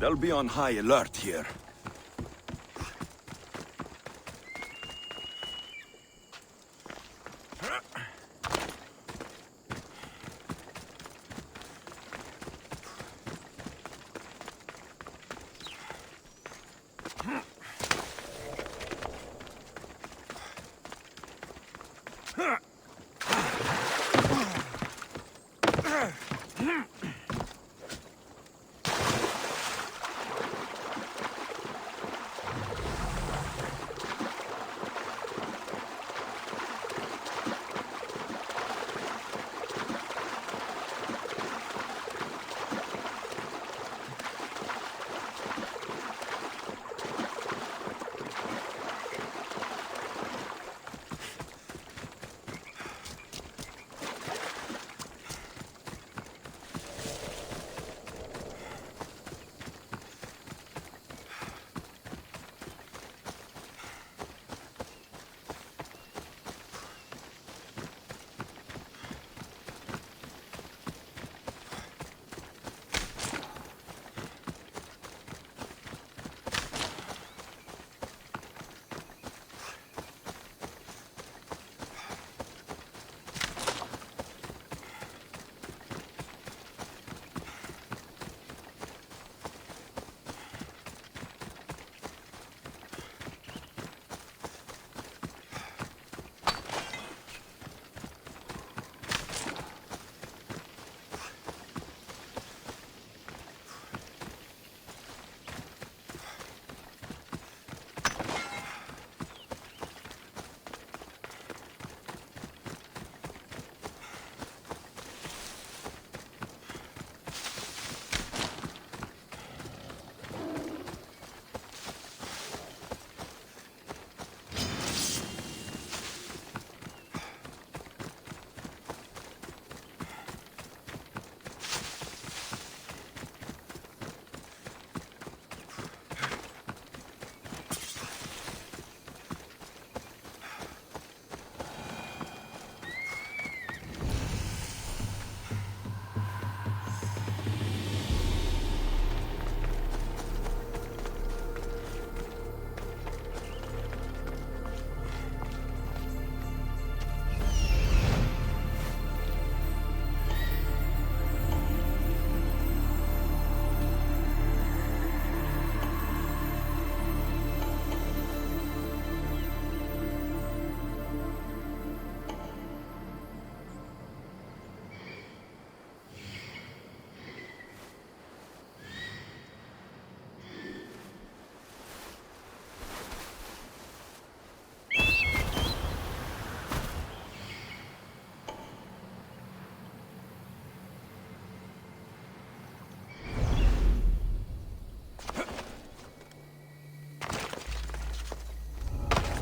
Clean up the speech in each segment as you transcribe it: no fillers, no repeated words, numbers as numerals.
They'll be on high alert here.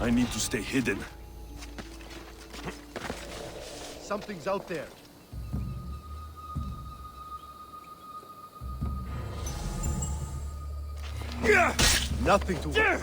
I need to stay hidden. Something's out there. Nothing to worry.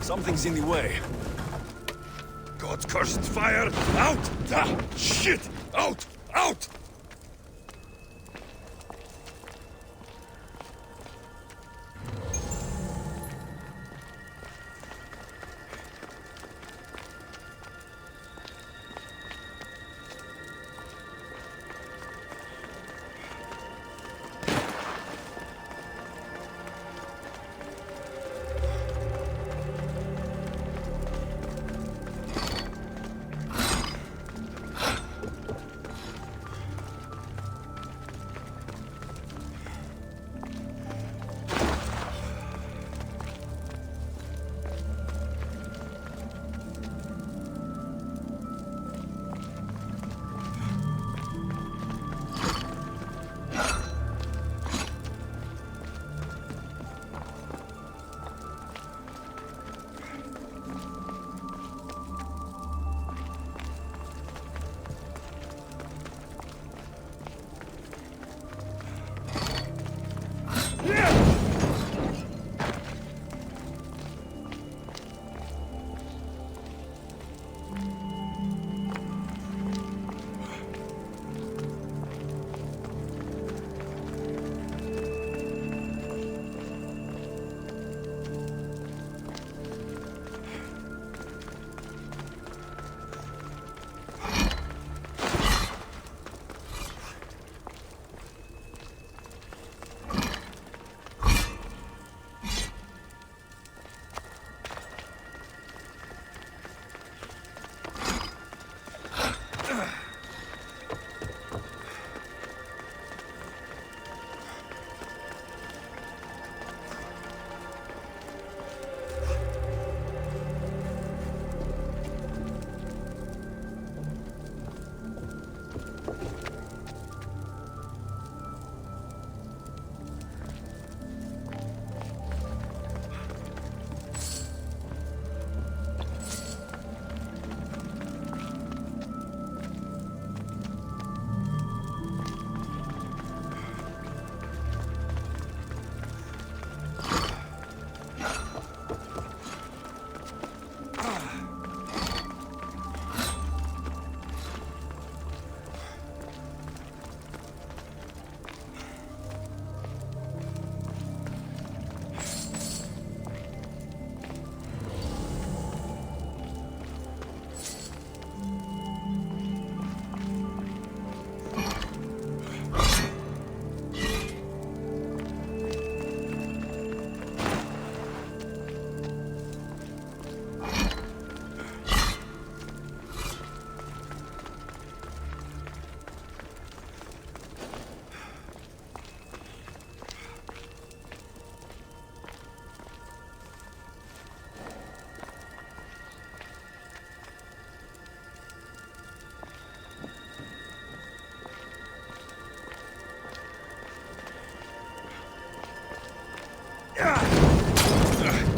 Something's in the way. God cursed fire! Out! Ah, shit! Out! Out!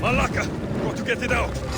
Malaka! Got to get it out!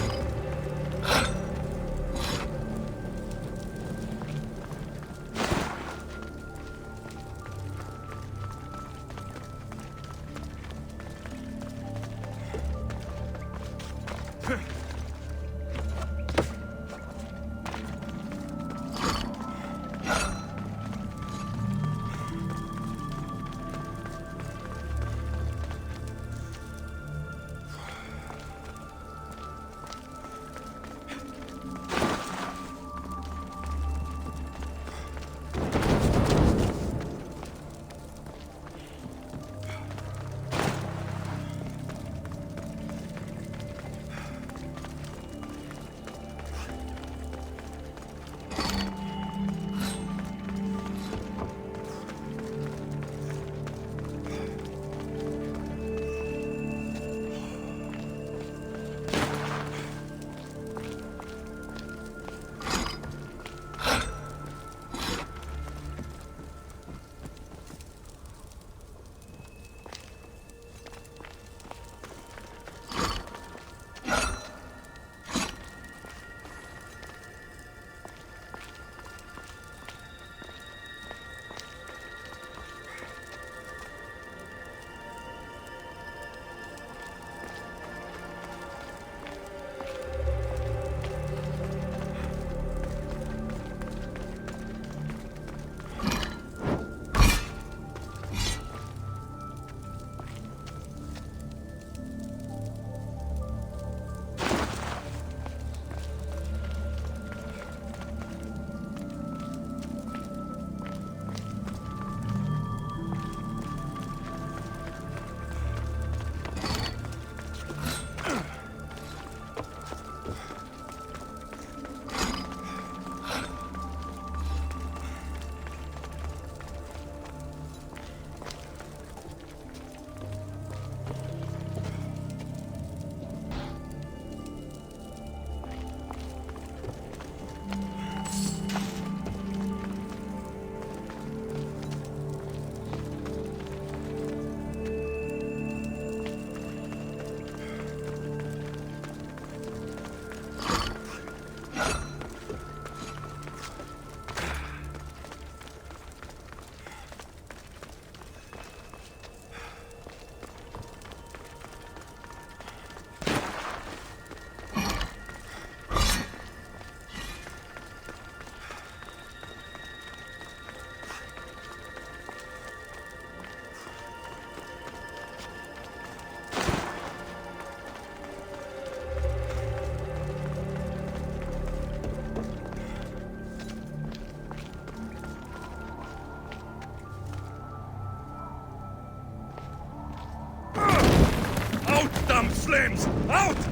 flames! Out!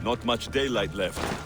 Not much daylight left.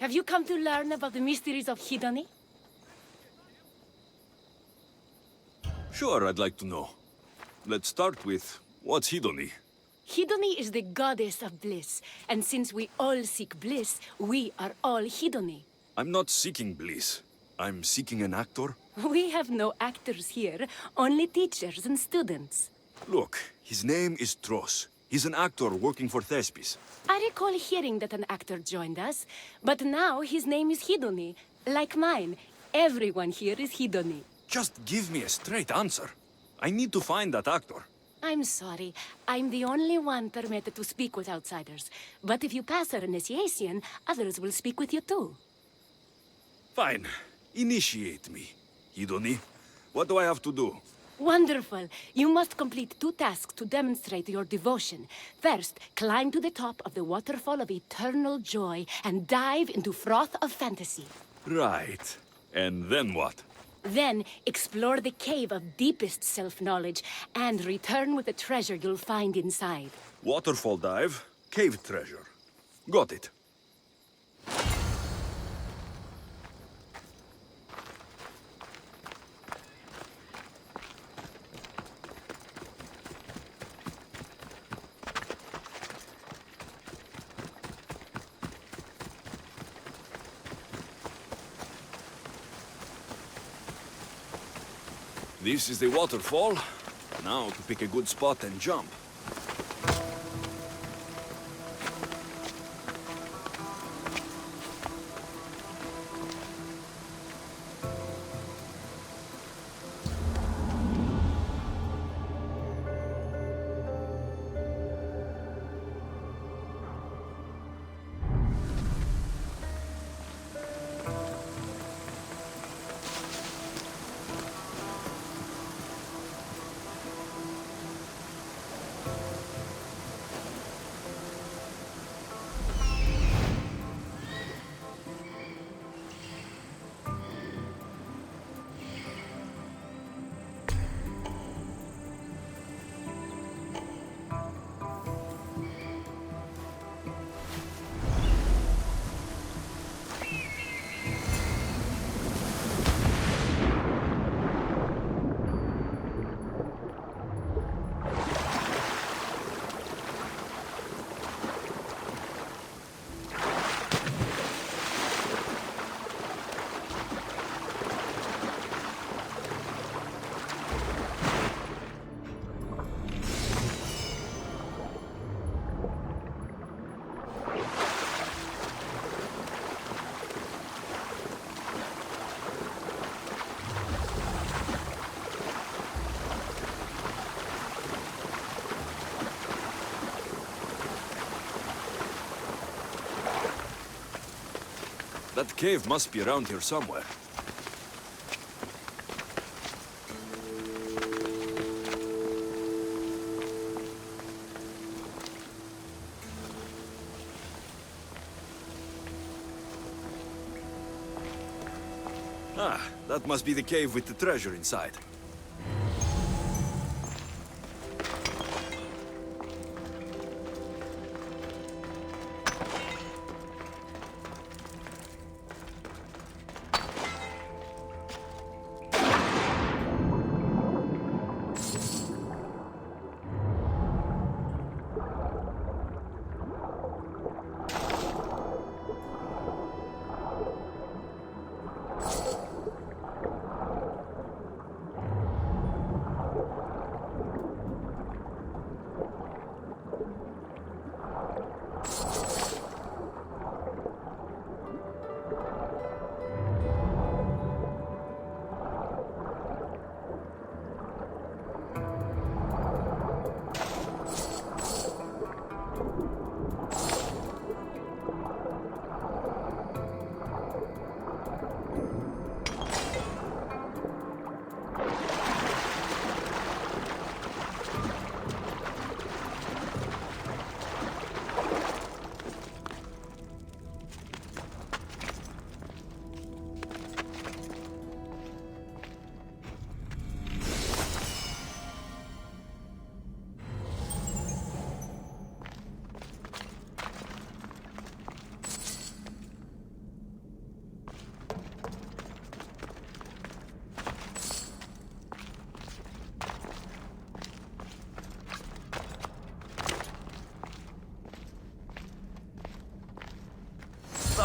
Have you come to learn about the mysteries of Hidoni? Sure, I'd like to know. Let's start with, what's Hidoni? Hidoni is the goddess of bliss, and since we all seek bliss, we are all Hidoni. I'm not seeking bliss. I'm seeking an actor. We have no actors here, only teachers and students. Look, his name is Tros. He's an actor working for Thespis. I recall hearing that an actor joined us, but now his name is Hidoni. Like mine, everyone here is Hidoni. Just give me a straight answer. I need to find that actor. I'm sorry. I'm the only one permitted to speak with outsiders. But if you pass our initiation, others will speak with you too. Fine. Initiate me. Hidoni, what do I have to do? Wonderful. You must complete 2 tasks to demonstrate your devotion. First, climb to the top of the waterfall of eternal joy and dive into froth of fantasy. Right. And then what? Then, explore the cave of deepest self-knowledge and return with the treasure you'll find inside. Waterfall dive, cave treasure. Got it. This is the waterfall. Now to pick a good spot and jump. That cave must be around here somewhere. Ah, that must be the cave with the treasure inside.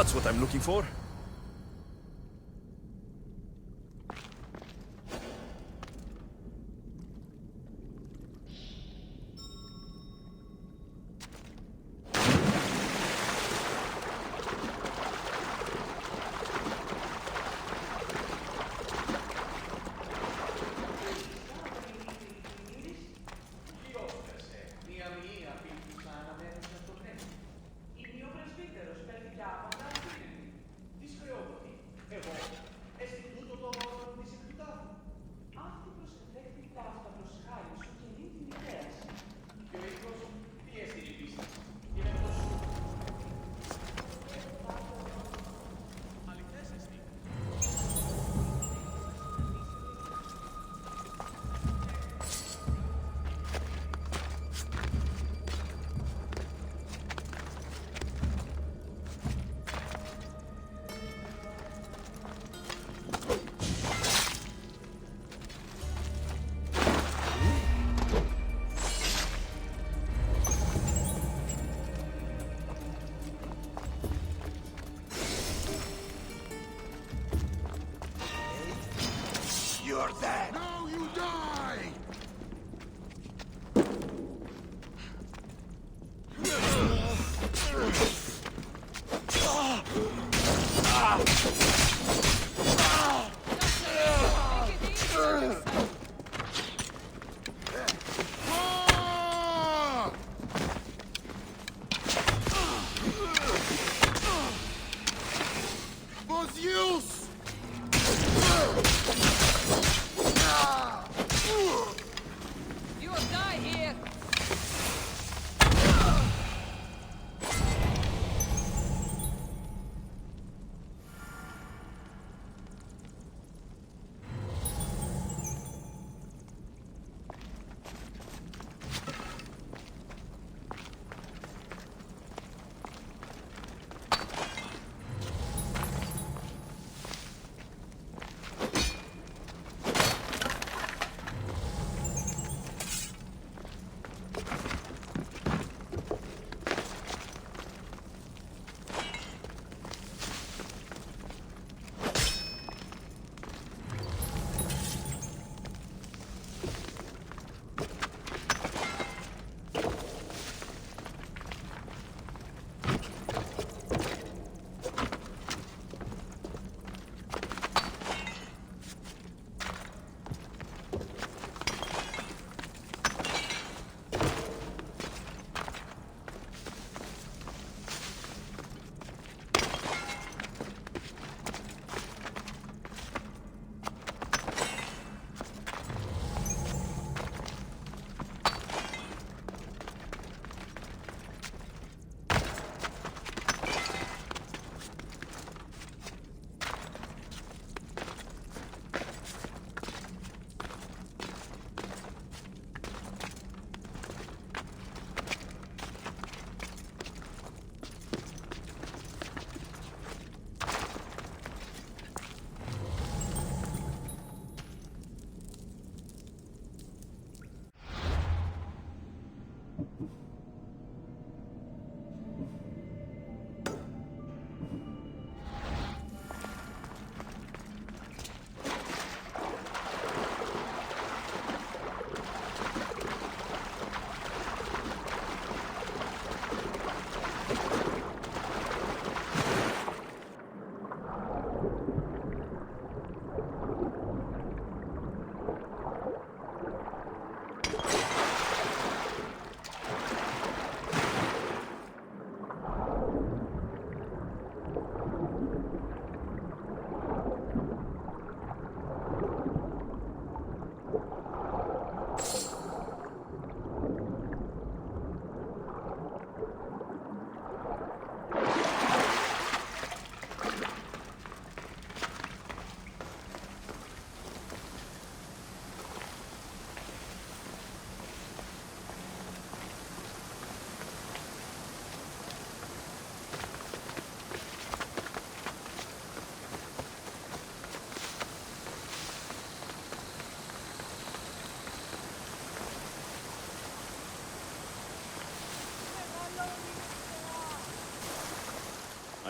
That's what I'm looking for. You're dead! Now you die! Was use! You will die here!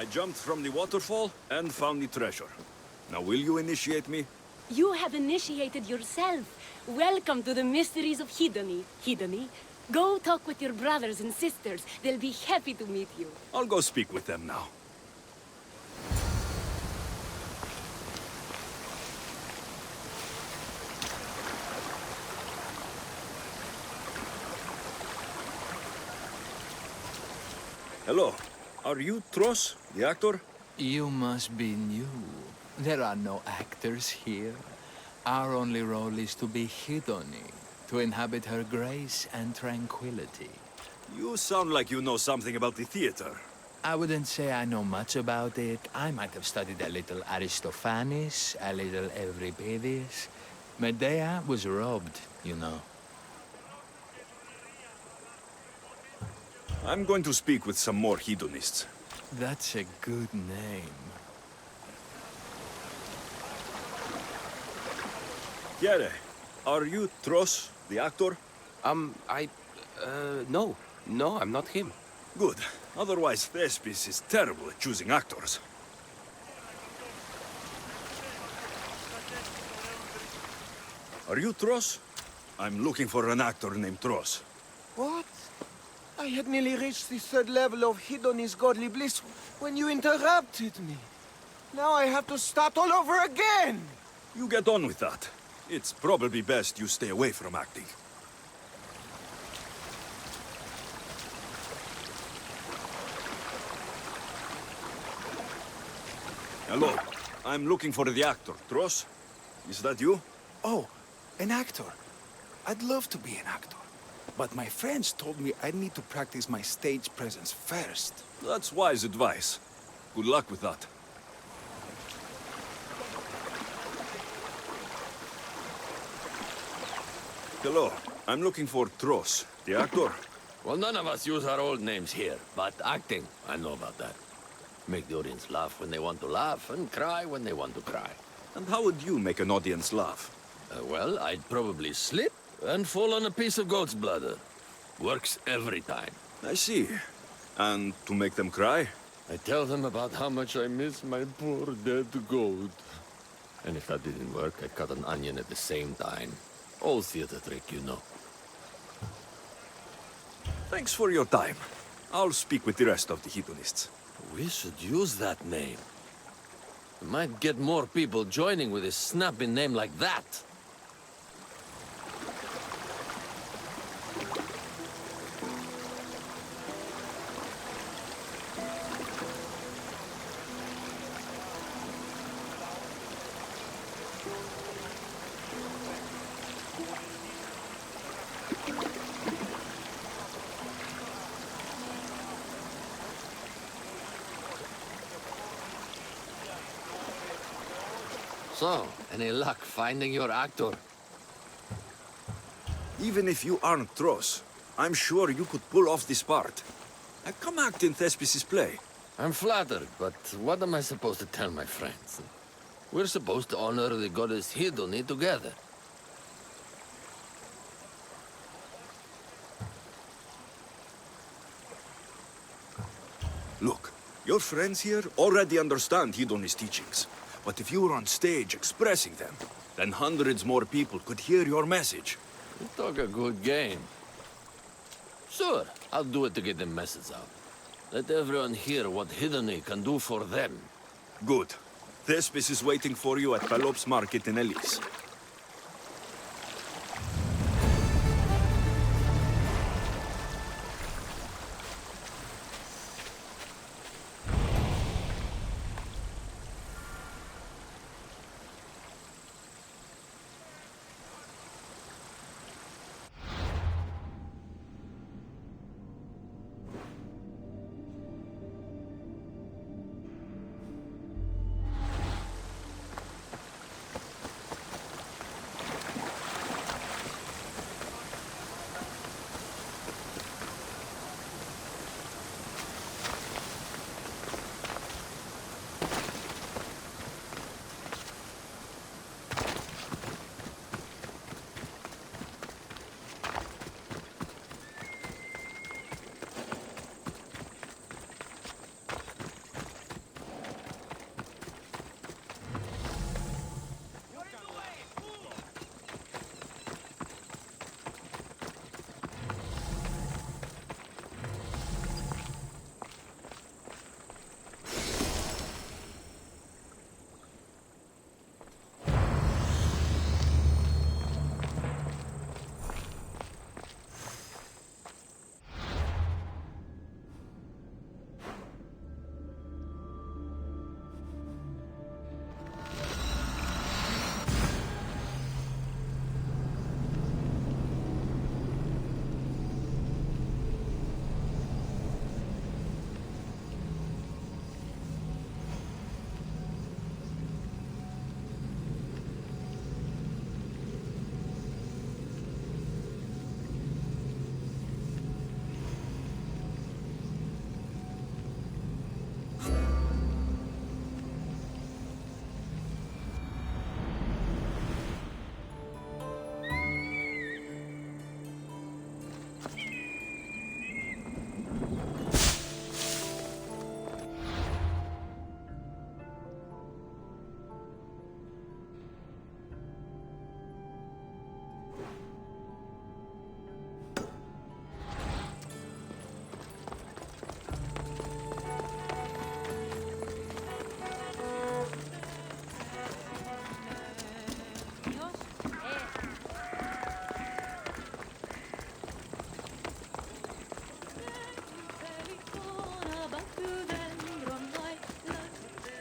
I jumped from the waterfall and found the treasure. Now will you initiate me? You have initiated yourself. Welcome to the mysteries of Hedony. Hedony, go talk with your brothers and sisters. They'll be happy to meet you. I'll go speak with them now. Hello. Are you Tros, the actor? You must be new. There are no actors here. Our only role is to be Hedony, to inhabit her grace and tranquility. You sound like you know something about the theater. I wouldn't say I know much about it. I might have studied a little Aristophanes, a little Euripides. Medea was robbed, you know. I'm going to speak with some more hedonists. That's a good name. Chiere, are you Tros, the actor? No. No, I'm not him. Good. Otherwise, Thespis is terrible at choosing actors. Are you Tros? I'm looking for an actor named Tros. What? I had nearly reached the third level of Hedony's godly bliss when you interrupted me. Now I have to start all over again! You get on with that. It's probably best you stay away from acting. Hello. I'm looking for the actor, Tros. Is that you? Oh, an actor. I'd love to be an actor. But my friends told me I need to practice my stage presence first. That's wise advice. Good luck with that. Hello. I'm looking for Tros, the actor. Well, none of us use our old names here, but acting, I know about that. Make the audience laugh when they want to laugh, and cry when they want to cry. And how would you make an audience laugh? Well, I'd probably slip and fall on a piece of goat's bladder. Works every time. I see. And to make them cry? I tell them about how much I miss my poor dead goat. And if that didn't work, I cut an onion at the same time. Old theater trick, you know. Thanks for your time. I'll speak with the rest of the hedonists. We should use that name. We might get more people joining with a snappy name like that. So, any luck finding your actor? Even if you aren't Tros, I'm sure you could pull off this part. Come act in Thespis' play. I'm flattered, but what am I supposed to tell my friends? We're supposed to honor the goddess Hedony together. Look, your friends here already understand Hedony's teachings. But if you were on stage expressing them, then hundreds more people could hear your message. You talk a good game. Sure, I'll do it to get the message out. Let everyone hear what Hedony can do for them. Good. Thespis is waiting for you at Pelops Market in Elise.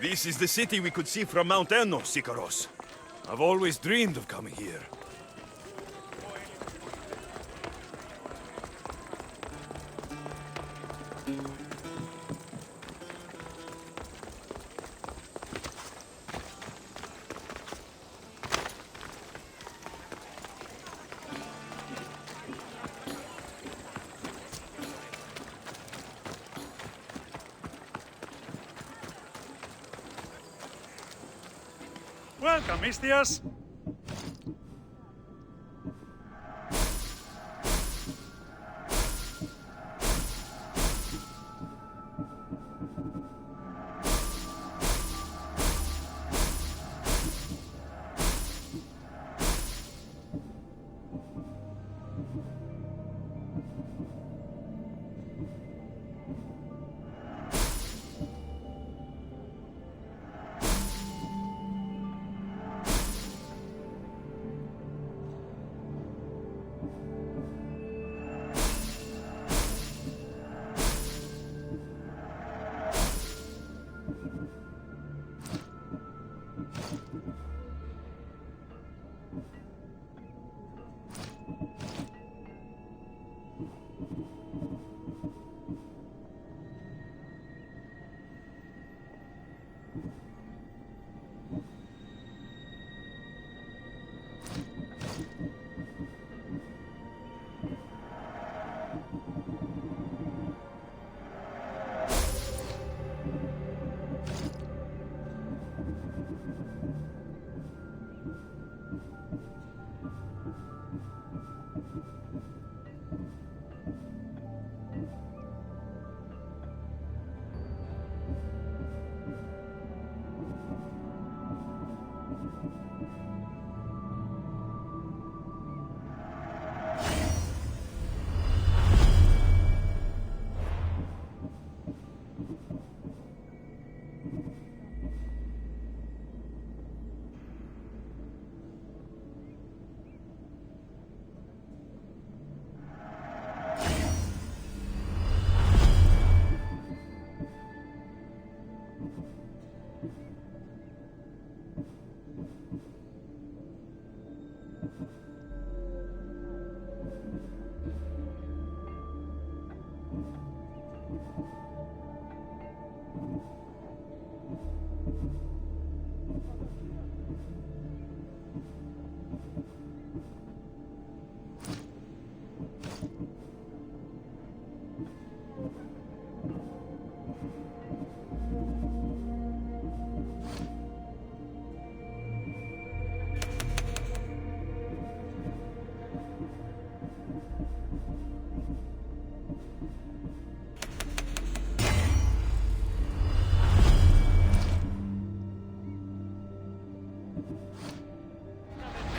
This is the city we could see from Mount Enno, Sikaros. I've always dreamed of coming here. Welcome, Mistias.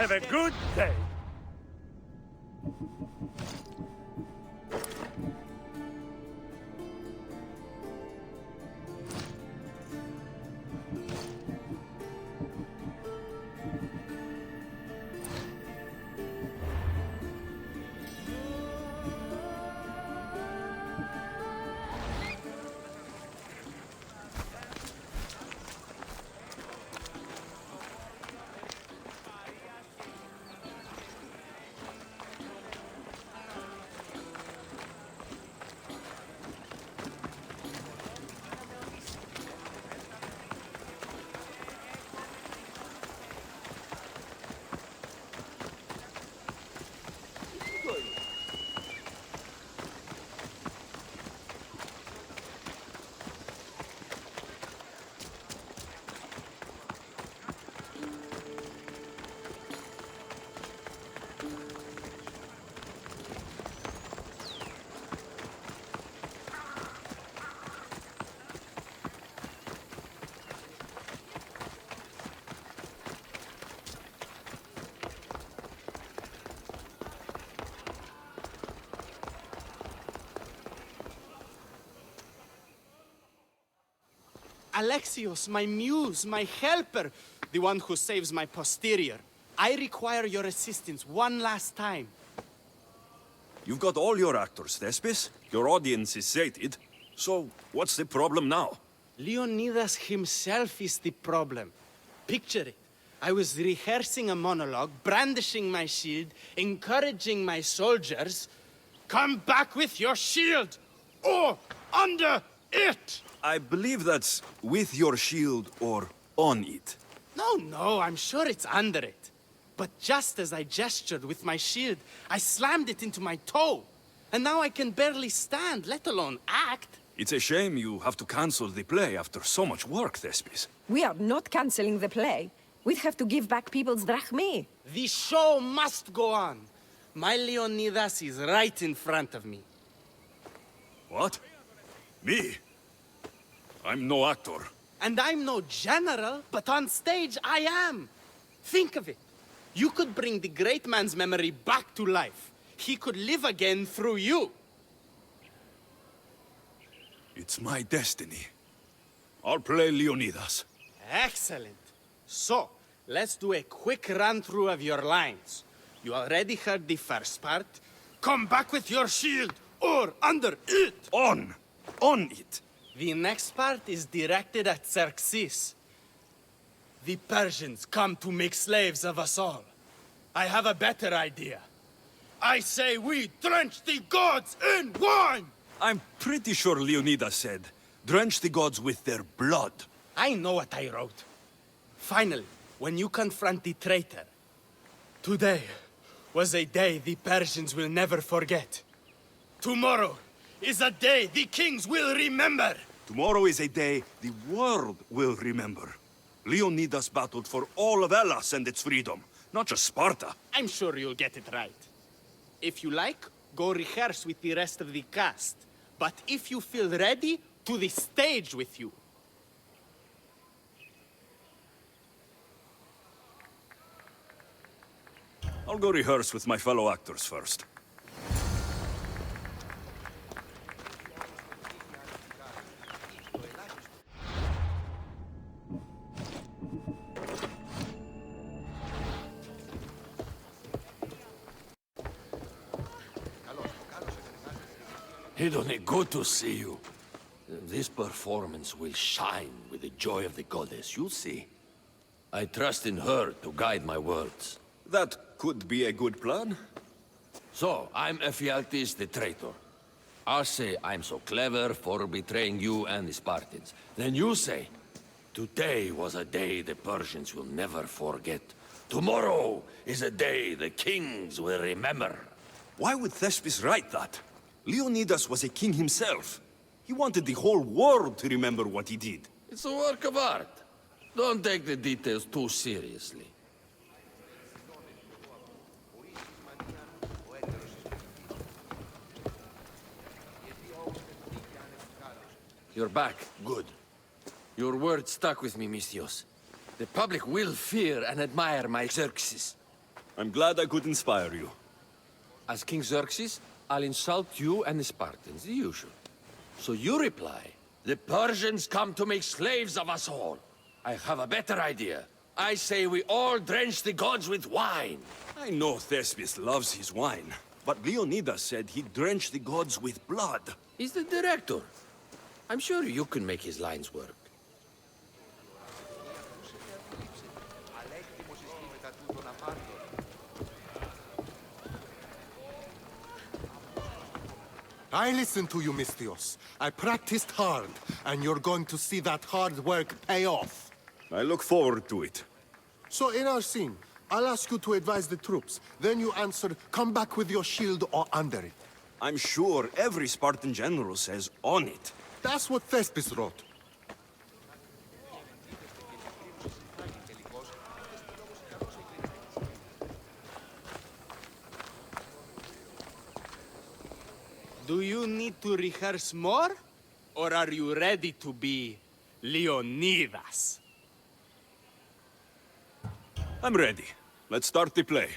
Have a good day. Alexios, my muse, my helper, the one who saves my posterior. I require your assistance one last time. You've got all your actors, Thespis. Your audience is sated. So, what's the problem now? Leonidas himself is the problem. Picture it. I was rehearsing a monologue, brandishing my shield, encouraging my soldiers. Come back with your shield! Or under it! I believe that's with your shield or on it. No, I'm sure it's under it. But just as I gestured with my shield, I slammed it into my toe. And now I can barely stand, let alone act. It's a shame you have to cancel the play after so much work, Thespis. We are not canceling the play. We'd have to give back people's drachmae. The show must go on. My Leonidas is right in front of me. What? Me? I'm no actor. And I'm no general, but on stage I am. Think of it. You could bring the great man's memory back to life. He could live again through you. It's my destiny. I'll play Leonidas. Excellent. So, let's do a quick run-through of your lines. You already heard the first part. Come back with your shield, or under it! On it! The next part is directed at Xerxes. The Persians come to make slaves of us all. I have a better idea. I say we drench the gods in wine! I'm pretty sure Leonidas said, drench the gods with their blood. I know what I wrote. Finally, when you confront the traitor, today was a day the Persians will never forget. Tomorrow is a day the kings will remember. Tomorrow is a day the world will remember. Leonidas battled for all of Hellas and its freedom, not just Sparta. I'm sure you'll get it right. If you like, go rehearse with the rest of the cast. But if you feel ready, to the stage with you. I'll go rehearse with my fellow actors first. Hidone, good to see you. This performance will shine with the joy of the goddess, you'll see. I trust in her to guide my words. That could be a good plan. So, I'm Ephialtes the traitor. I'll say I'm so clever for betraying you and the Spartans. Then you say, today was a day the Persians will never forget. Tomorrow is a day the kings will remember. Why would Thespis write that? Leonidas was a king himself. He wanted the whole world to remember what he did. It's a work of art. Don't take the details too seriously. You're back. Good. Your word stuck with me, Misthios. The public will fear and admire my Xerxes. I'm glad I could inspire you. As King Xerxes, I'll insult you and the Spartans, the usual. So you reply, the Persians come to make slaves of us all. I have a better idea. I say we all drench the gods with wine. I know Thespis loves his wine, but Leonidas said he'd drench the gods with blood. He's the director. I'm sure you can make his lines work. I listened to you, Misthios. I practiced hard, and you're going to see that hard work pay off. I look forward to it. So in our scene, I'll ask you to advise the troops. Then you answer, come back with your shield or under it. I'm sure every Spartan general says on it. That's what Thespis wrote. Do you need to rehearse more? Or are you ready to be Leonidas? I'm ready. Let's start the play.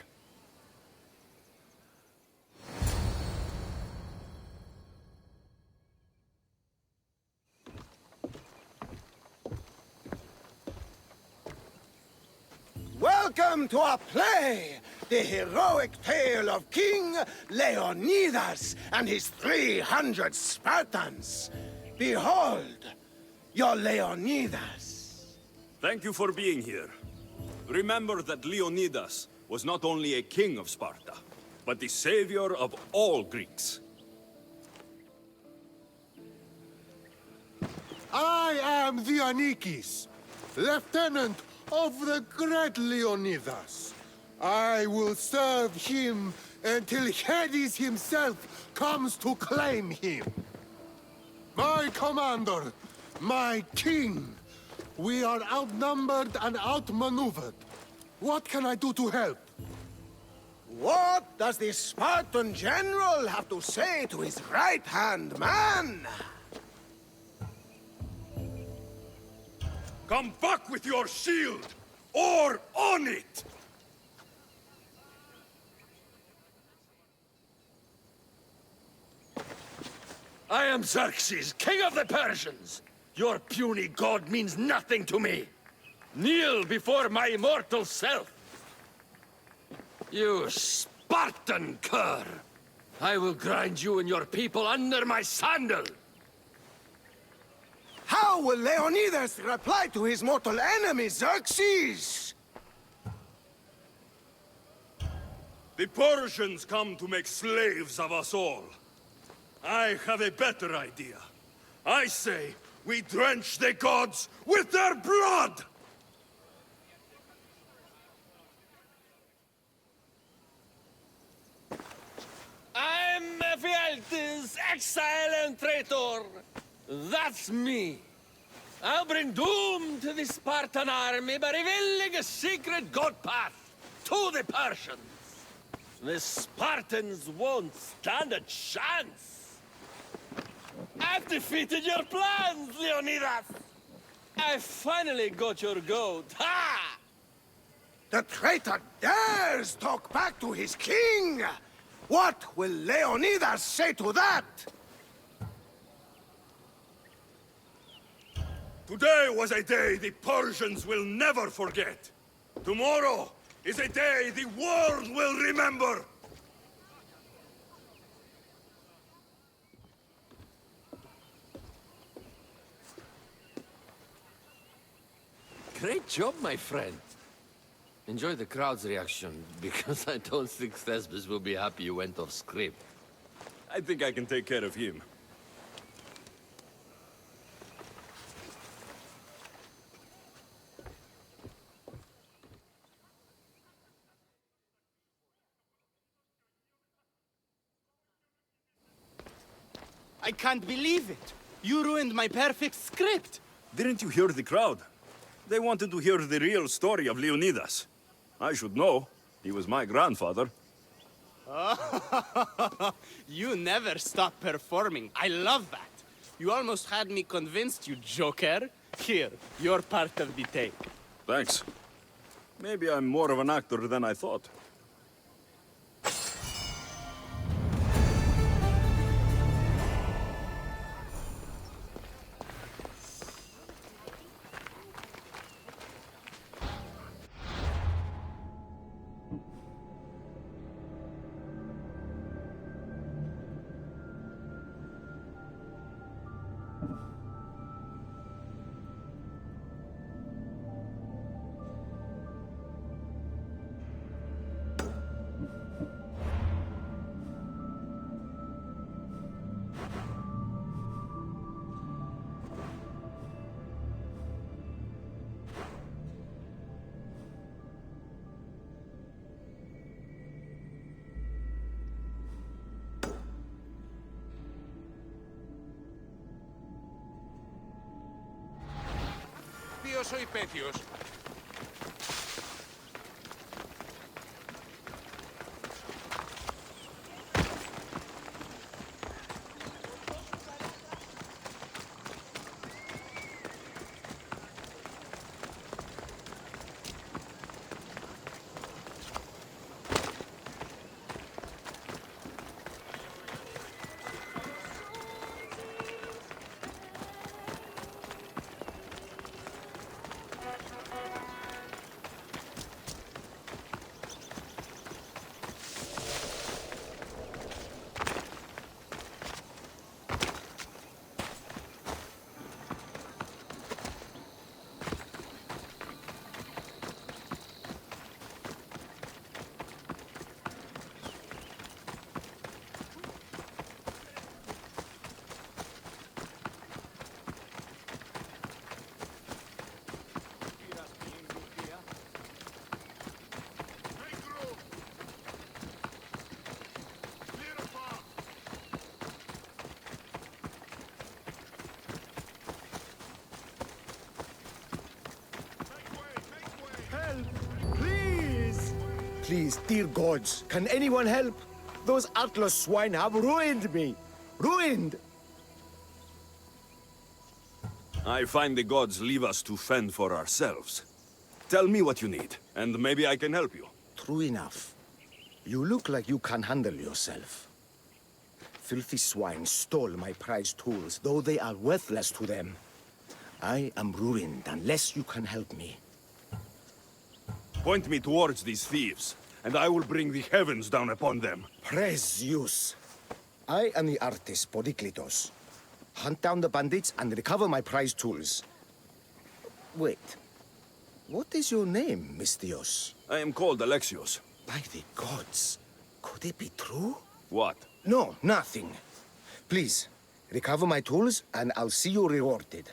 Welcome to our play! The heroic tale of King Leonidas and his 300 Spartans. Behold, You're Leonidas. Thank you for being here. Remember that Leonidas was not only a king of Sparta, but the savior of all Greeks. I am Dionysus, lieutenant of the great Leonidas. I will serve him until Hades himself comes to claim him. My commander, my king, we are outnumbered and outmaneuvered. What can I do to help? What does the Spartan general have to say to his right-hand man? Come back with your shield, or on it! I am Xerxes, king of the Persians. Your puny god means nothing to me. Kneel before my immortal self. You Spartan cur! I will grind you and your people under my sandal! How will Leonidas reply to his mortal enemy, Xerxes? The Persians come to make slaves of us all. I have a better idea. I say we drench the gods with their blood! I'm Ephialtes, exile and traitor. That's me. I'll bring doom to the Spartan army by revealing a secret god path to the Persians. The Spartans won't stand a chance. I've defeated your plans, Leonidas. I finally got your goat. Ha! The traitor dares talk back to his king! What will Leonidas say to that? Today was a day the Persians will never forget. Tomorrow is a day the world will remember. Great job, my friend. Enjoy the crowd's reaction, because I don't think Thesbis will be happy you went off script. I think I can take care of him. I can't believe it. You ruined my perfect script. Didn't you hear the crowd? They wanted to hear the real story of Leonidas. I should know. He was my grandfather. You never stop performing. I love that. You almost had me convinced, you joker. Here, you're part of the take. Thanks. Maybe I'm more of an actor than I thought. Ποιος ο υπέτειος? Please, dear gods, can anyone help? Those Atlas swine have ruined me! Ruined! I find the gods leave us to fend for ourselves. Tell me what you need, and maybe I can help you. True enough. You look like you can handle yourself. Filthy swine stole my prized tools, though they are worthless to them. I am ruined unless you can help me. Point me towards these thieves, and I will bring the heavens down upon them. Praise Zeus. I am the artist Podiklitos. Hunt down the bandits and recover my prized tools. Wait. What is your name, Mystios? I am called Alexios. By the gods. Could it be true? What? No, nothing. Please, recover my tools and I'll see you rewarded.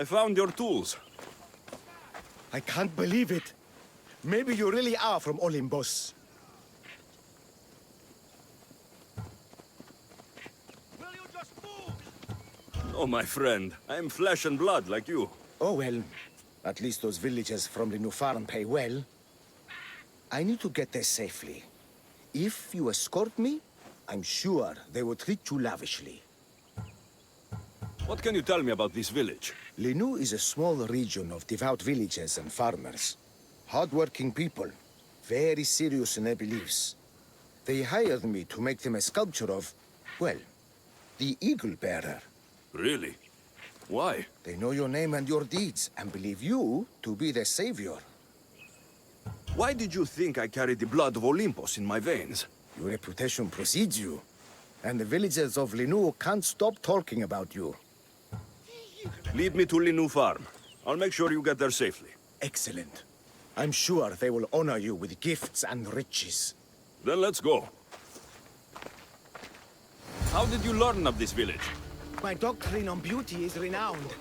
I found your tools. I can't believe it. Maybe you really are from Olympus. Oh, my friend. I am flesh and blood like you. Oh, well. At least those villagers from the new farm pay well. I need to get there safely. If you escort me, I'm sure they will treat you lavishly. What can you tell me about this village? Linu is a small region of devout villagers and farmers. Hard-working people, very serious in their beliefs. They hired me to make them a sculpture of, well, the Eagle Bearer. Really? Why? They know your name and your deeds, and believe you to be their savior. Why did you think I carried the blood of Olympus in my veins? Your reputation precedes you, and the villagers of Linu can't stop talking about you. Lead me to Linu Farm. I'll make sure you get there safely. Excellent. I'm sure they will honor you with gifts and riches. Then let's go. How did you learn of this village? My doctrine on beauty is renowned.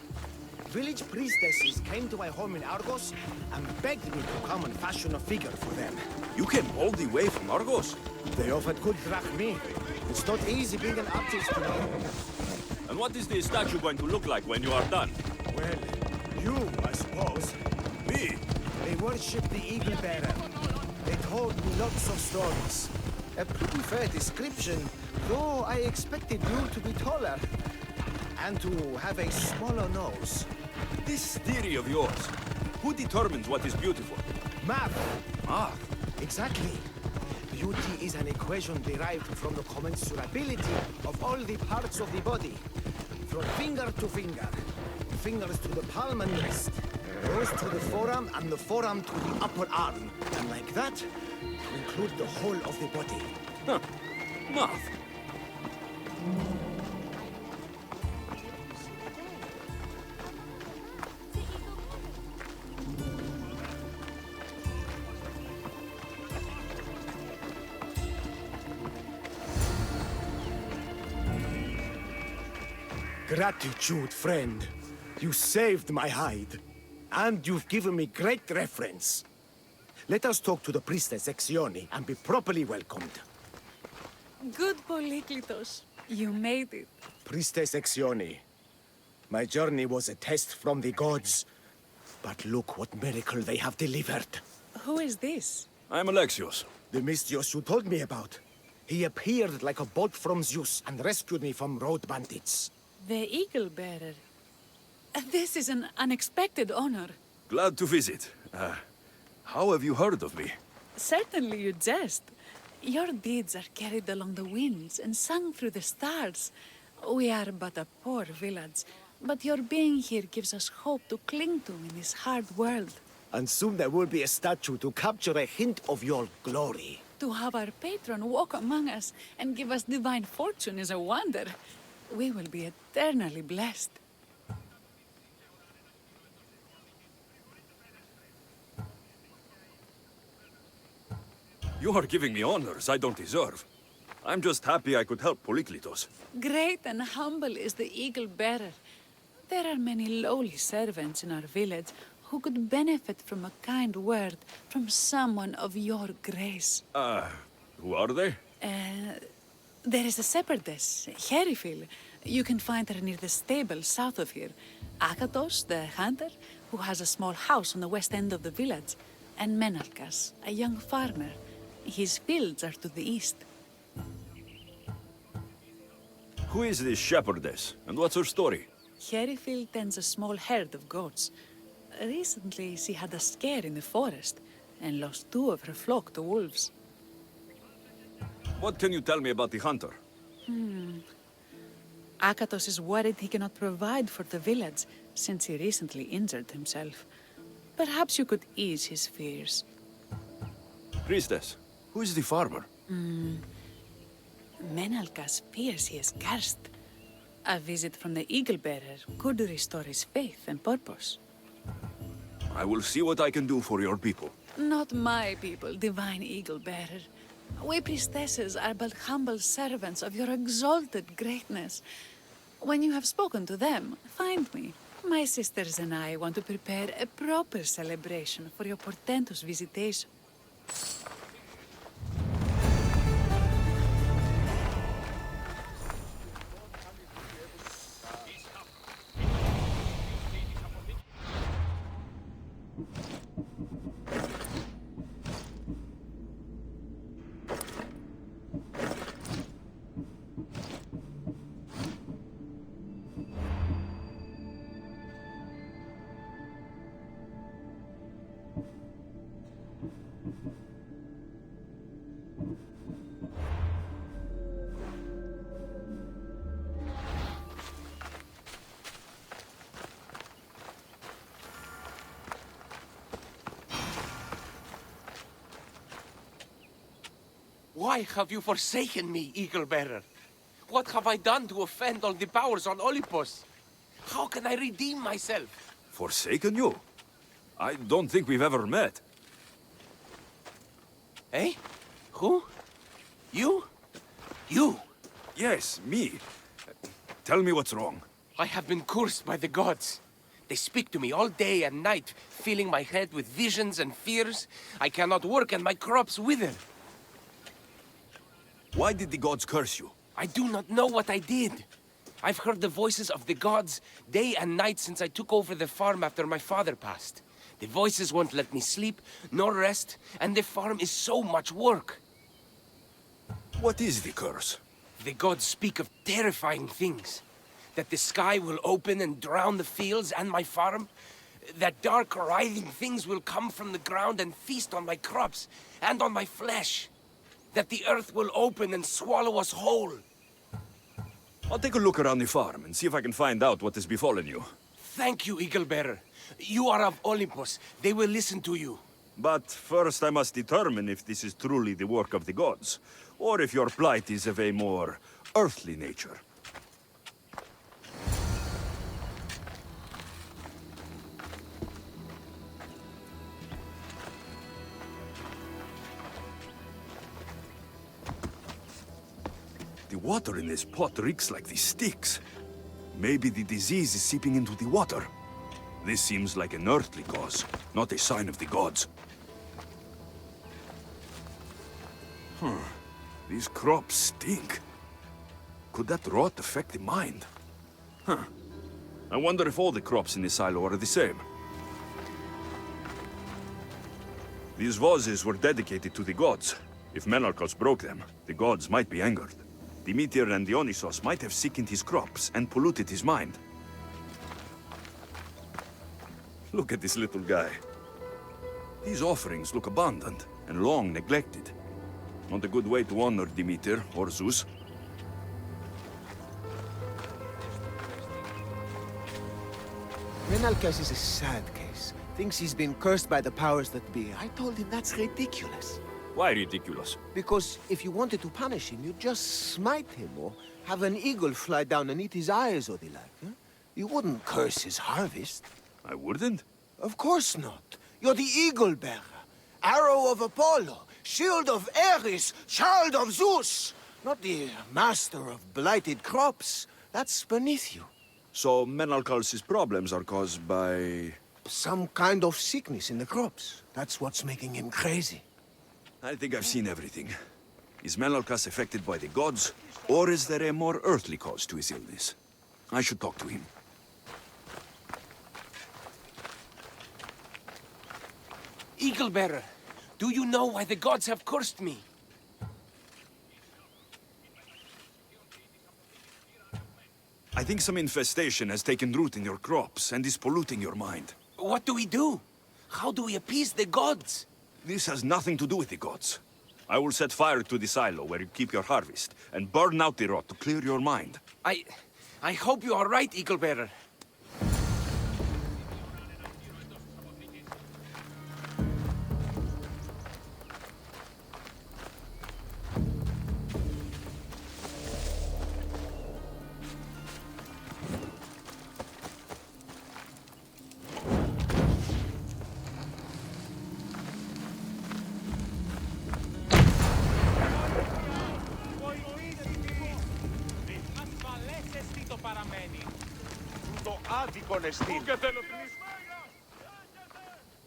Village priestesses came to my home in Argos and begged me to come and fashion a figure for them. You came all the way from Argos? They offered good drachmae. It's not easy being an artist, you know. And what is the statue going to look like when you are done? Well, you, I suppose. Me? They worship the Eagle Bearer. They told me lots of stories. A pretty fair description, though I expected you to be taller. And to have a smaller nose. This theory of yours, who determines what is beautiful? Math. Math? Exactly. Beauty is an equation derived from the commensurability of all the parts of the body. From finger to finger. Fingers to the palm and wrist. Those to the forearm and the forearm to the upper arm. And like that, to include the whole of the body. Huh. Math. Gratitude, friend. You saved my hide. And you've given me great reference. Let us talk to the priestess Exioni and be properly welcomed. Good Polyklitos. You made it. Priestess Exioni, my journey was a test from the gods. But look what miracle they have delivered. Who is this? I'm Alexios. The Mystios you told me about. He appeared like a bolt from Zeus and rescued me from road bandits. The Eagle Bearer. This is an unexpected honor. Glad to visit. How have you heard of me? Certainly you jest. Your deeds are carried along the winds and sung through the stars. We are but a poor village, but your being here gives us hope to cling to in this hard world. And soon there will be a statue to capture a hint of your glory. To have our patron walk among us and give us divine fortune is a wonder. We will be eternally blessed. You are giving me honors I don't deserve. I'm just happy I could help Polyklitos. Great and humble is the Eagle Bearer. There are many lowly servants in our village who could benefit from a kind word from someone of your grace. Who are they? There is a shepherdess, Herifil. You can find her near the stable south of here. Akatos, the hunter, who has a small house on the west end of the village. And Menalkas, a young farmer. His fields are to the east. Who is this shepherdess, and what's her story? Herifil tends a small herd of goats. Recently, she had a scare in the forest and lost 2 of her flock to wolves. What can you tell me about the hunter? Akatos is worried he cannot provide for the village since he recently injured himself. Perhaps you could ease his fears. Priestess, who is the farmer? Menalkas fears he is cursed. A visit from the Eagle Bearer could restore his faith and purpose. I will see what I can do for your people. Not my people, divine Eagle Bearer. We priestesses are but humble servants of your exalted greatness. When you have spoken to them, find me. My sisters and I want to prepare a proper celebration for your portentous visitation. Why have you forsaken me, Eagle-Bearer? What have I done to offend all the powers on Olympus? How can I redeem myself? Forsaken you? I don't think we've ever met. Eh? Who? You? You? Yes, me. Tell me what's wrong. I have been cursed by the gods. They speak to me all day and night, filling my head with visions and fears. I cannot work and my crops wither. Why did the gods curse you? I do not know what I did. I've heard the voices of the gods day and night since I took over the farm after my father passed. The voices won't let me sleep, nor rest, and the farm is so much work. What is the curse? The gods speak of terrifying things. That the sky will open and drown the fields and my farm. That dark, writhing things will come from the ground and feast on my crops and on my flesh. That the earth will open and swallow us whole. I'll take a look around the farm and see if I can find out what has befallen you. Thank you, Eagle-Bearer. You are of Olympus. They will listen to you. But first I must determine if this is truly the work of the gods, or if your plight is of a more earthly nature. The water in this pot reeks like the sticks. Maybe the disease is seeping into the water. This seems like an earthly cause, not a sign of the gods. These crops stink. Could that rot affect the mind? I wonder if all the crops in the silo are the same. These vases were dedicated to the gods. If Menalcos broke them, the gods might be angered. Demeter and Dionysos might have sickened his crops and polluted his mind. Look at this little guy. These offerings look abandoned and long neglected. Not a good way to honor Demeter or Zeus. Menalcas is a sad case. Thinks he's been cursed by the powers that be. I told him that's ridiculous. Why ridiculous? Because if you wanted to punish him, you'd just smite him or have an eagle fly down and eat his eyes or the like. Huh? You wouldn't curse his harvest. I wouldn't? Of course not. You're the eagle-bearer. Arrow of Apollo, shield of Ares, child of Zeus. Not the master of blighted crops. That's beneath you. So Menalcos' problems are caused by... Some kind of sickness in the crops. That's what's making him crazy. I think I've seen everything. Is Menalcos affected by the gods, or is there a more earthly cause to his illness? I should talk to him. Eagle-bearer, do you know why the gods have cursed me? I think some infestation has taken root in your crops and is polluting your mind. What do we do? How do we appease the gods? This has nothing to do with the gods. I will set fire to the silo where you keep your harvest, and burn out the rot to clear your mind. I hope you are right, Eagle-bearer.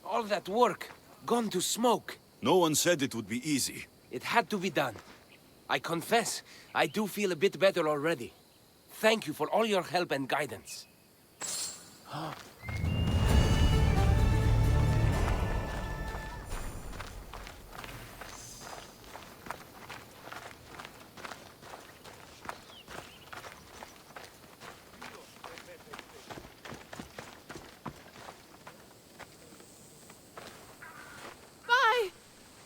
All that work, gone to smoke. No one said it would be easy. It had to be done. I confess, I do feel a bit better already. Thank you for all your help and guidance.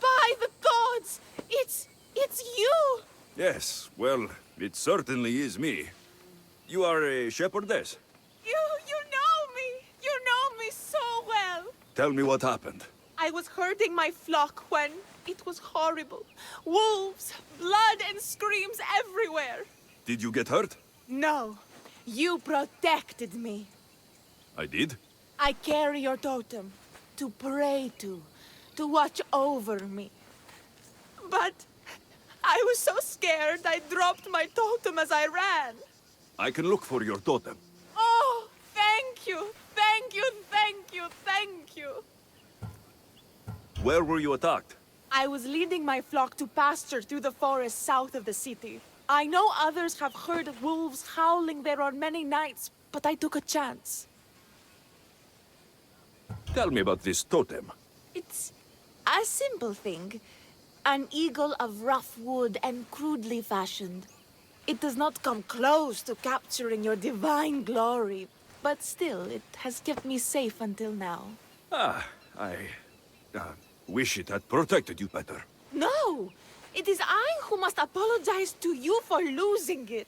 By the gods! It's you! Yes, well, it certainly is me. You are a shepherdess. You know me! You know me so well! Tell me what happened. I was herding my flock when it was horrible. Wolves, blood and screams everywhere. Did you get hurt? No, you protected me. I did? I carry your totem to pray to watch over me. But I was so scared I dropped my totem as I ran. I can look for your totem. Oh, thank you, thank you, thank you, thank you. Where were you attacked? I was leading my flock to pasture through the forest south of the city. I know others have heard wolves howling there on many nights, but I took a chance. Tell me about this totem. It's a simple thing. An eagle of rough wood and crudely fashioned. It does not come close to capturing your divine glory, but still, it has kept me safe until now. I wish it had protected you better. No! It is I who must apologize to you for losing it.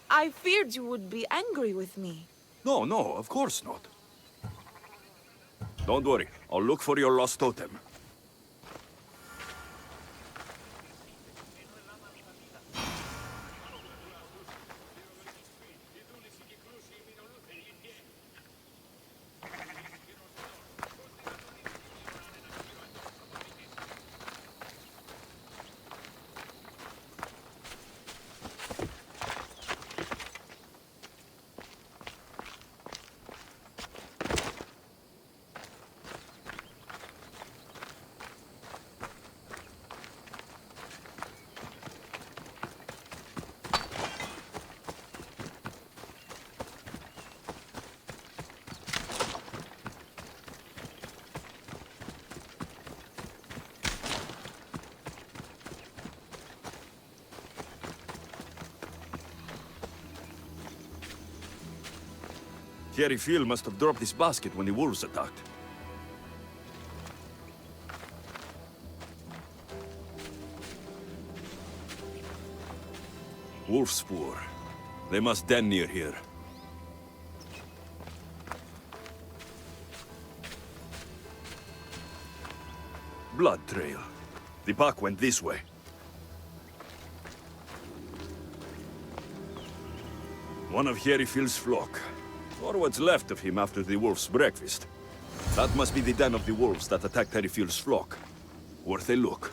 I feared you would be angry with me. No, of course not. Don't worry, I'll look for your lost totem. Thierry Phil must have dropped his basket when the wolves attacked. Wolf spoor. They must den near here. Blood trail. The pack went this way. One of Thierry Phil's flock. Or what's left of him after the wolf's breakfast. That must be the den of the wolves that attacked Thierry Phil's flock. Worth a look.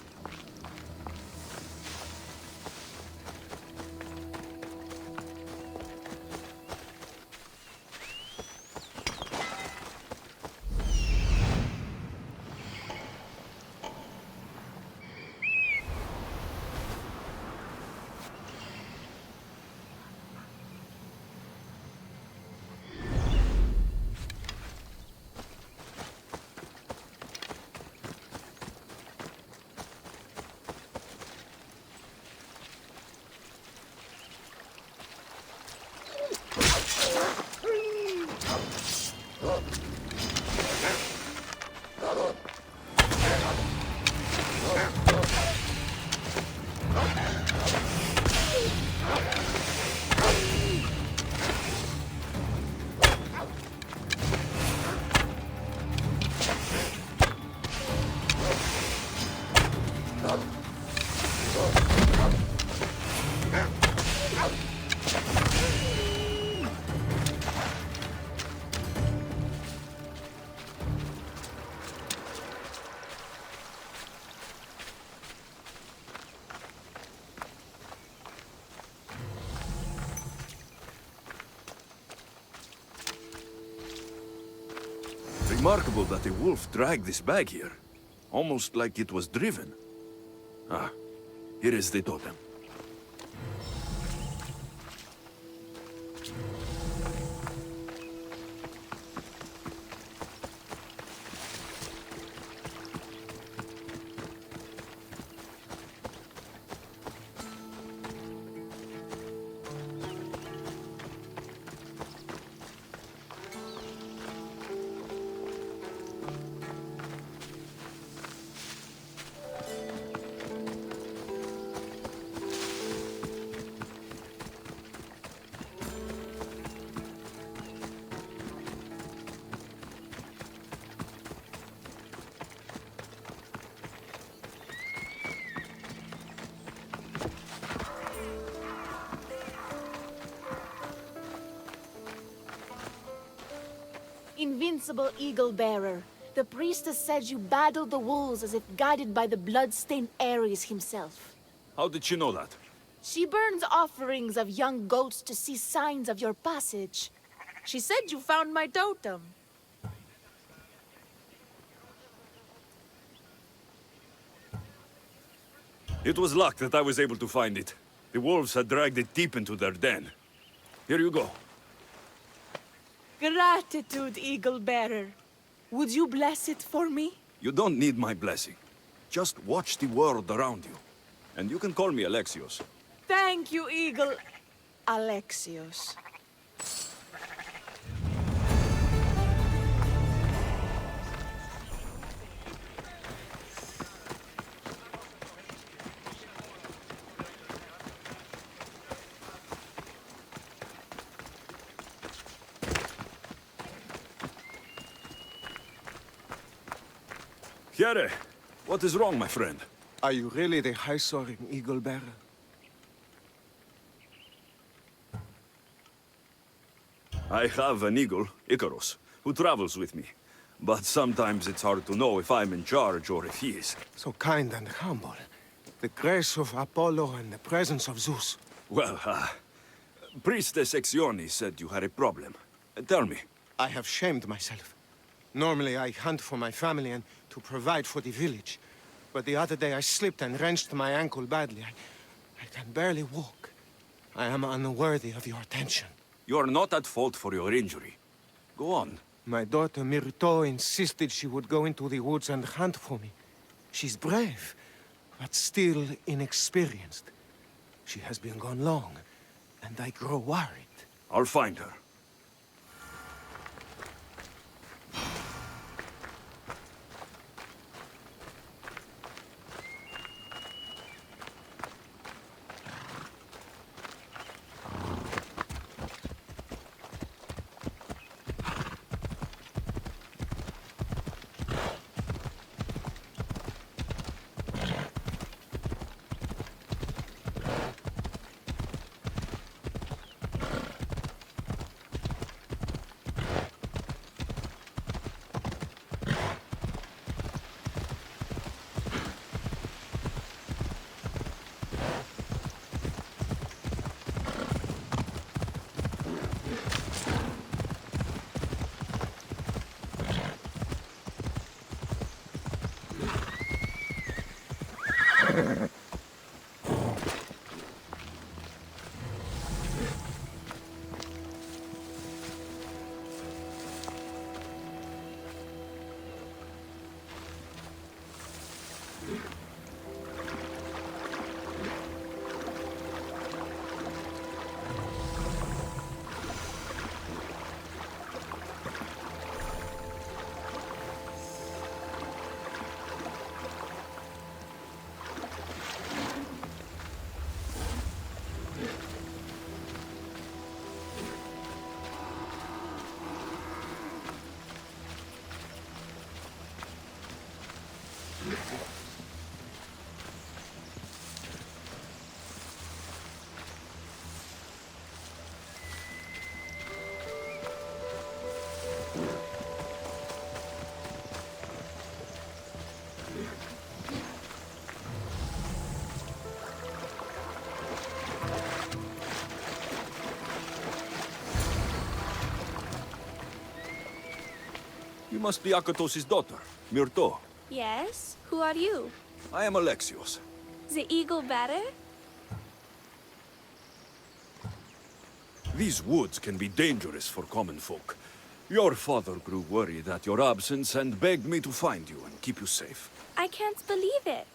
Remarkable that a wolf dragged this bag here. Almost like it was driven. Ah, here is the totem. Invincible Eagle Bearer, the priestess said you battled the wolves as if guided by the blood-stained Ares himself. How did she know that? She burns offerings of young goats to see signs of your passage. She said you found my totem. It was luck that I was able to find it. The wolves had dragged it deep into their den. Here you go. Gratitude, Eagle Bearer. Would you bless it for me? You don't need my blessing. Just watch the world around you. And you can call me Alexios. Thank you, Eagle Alexios. Here, what is wrong, my friend? Are you really the high-soaring eagle bearer? I have an eagle, Icarus, who travels with me. But sometimes it's hard to know if I'm in charge or if he is. So kind and humble. The grace of Apollo and the presence of Zeus. Well, Priestess Exione said you had a problem. Tell me. I have shamed myself. Normally I hunt for my family and to provide for the village. But the other day I slipped and wrenched my ankle badly. I can barely walk. I am unworthy of your attention. You are not at fault for your injury. Go on. My daughter Myrto insisted she would go into the woods and hunt for me. She's brave, but still inexperienced. She has been gone long, and I grow worried. I'll find her. must be Akatos' daughter, Myrto. Yes? Who are you? I am Alexios. The eagle bearer? These woods can be dangerous for common folk. Your father grew worried at your absence and begged me to find you and keep you safe. I can't believe it.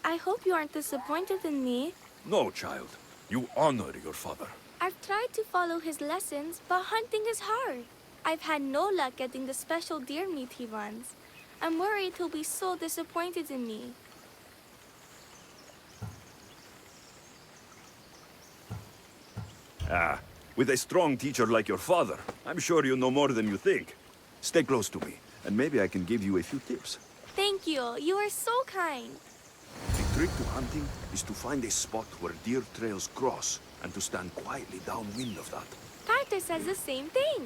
I hope you aren't disappointed in me. No, child. You honor your father. I've tried to follow his lessons, but hunting is hard. I've had no luck getting the special deer meat he wants. I'm worried he'll be so disappointed in me. Ah, with a strong teacher like your father, I'm sure you know more than you think. Stay close to me, and maybe I can give you a few tips. Thank you. You are so kind. The trick to hunting is to find a spot where deer trails cross, and to stand quietly downwind of that. Carter says the same thing.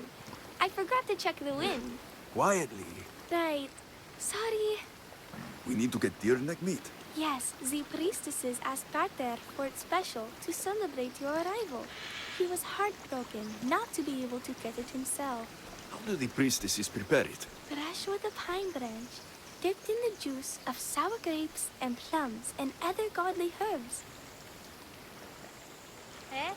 I forgot to check the wind. Quietly. Right. Sorry. We need to get deer neck meat. Yes, the priestesses asked Carter for it special to celebrate your arrival. He was heartbroken not to be able to get it himself. How do the priestesses prepare it? Fresh with a pine branch, dipped in the juice of sour grapes and plums and other godly herbs. Eh?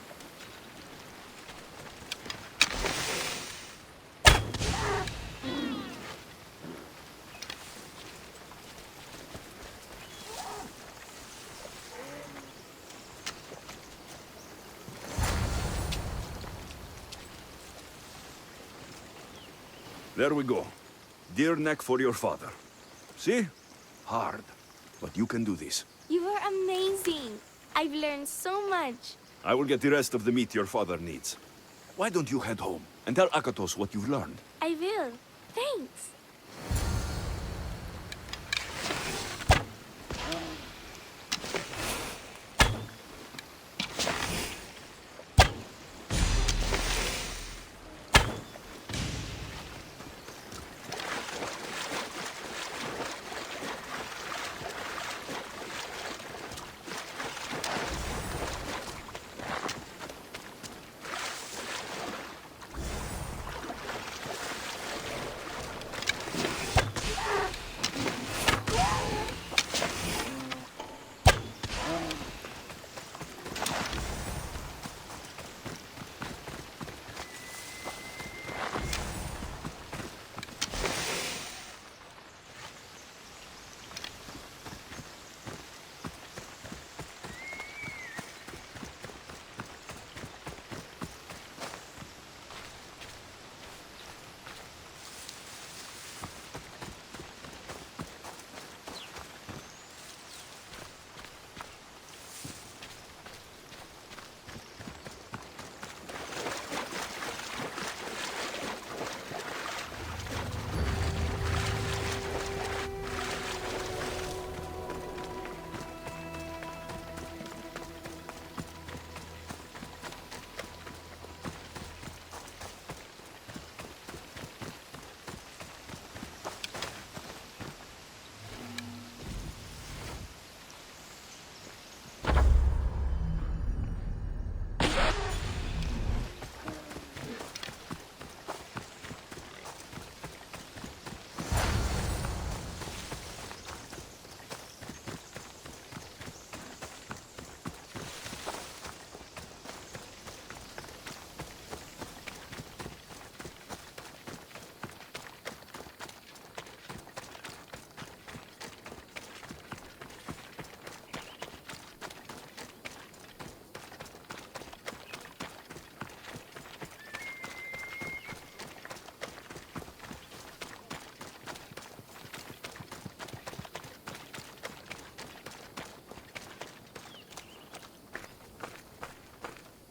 There we go. Deer neck for your father. See? Hard. But you can do this. You are amazing. I've learned so much. I will get the rest of the meat your father needs. Why don't you head home and tell Akatos what you've learned? I will. Thanks.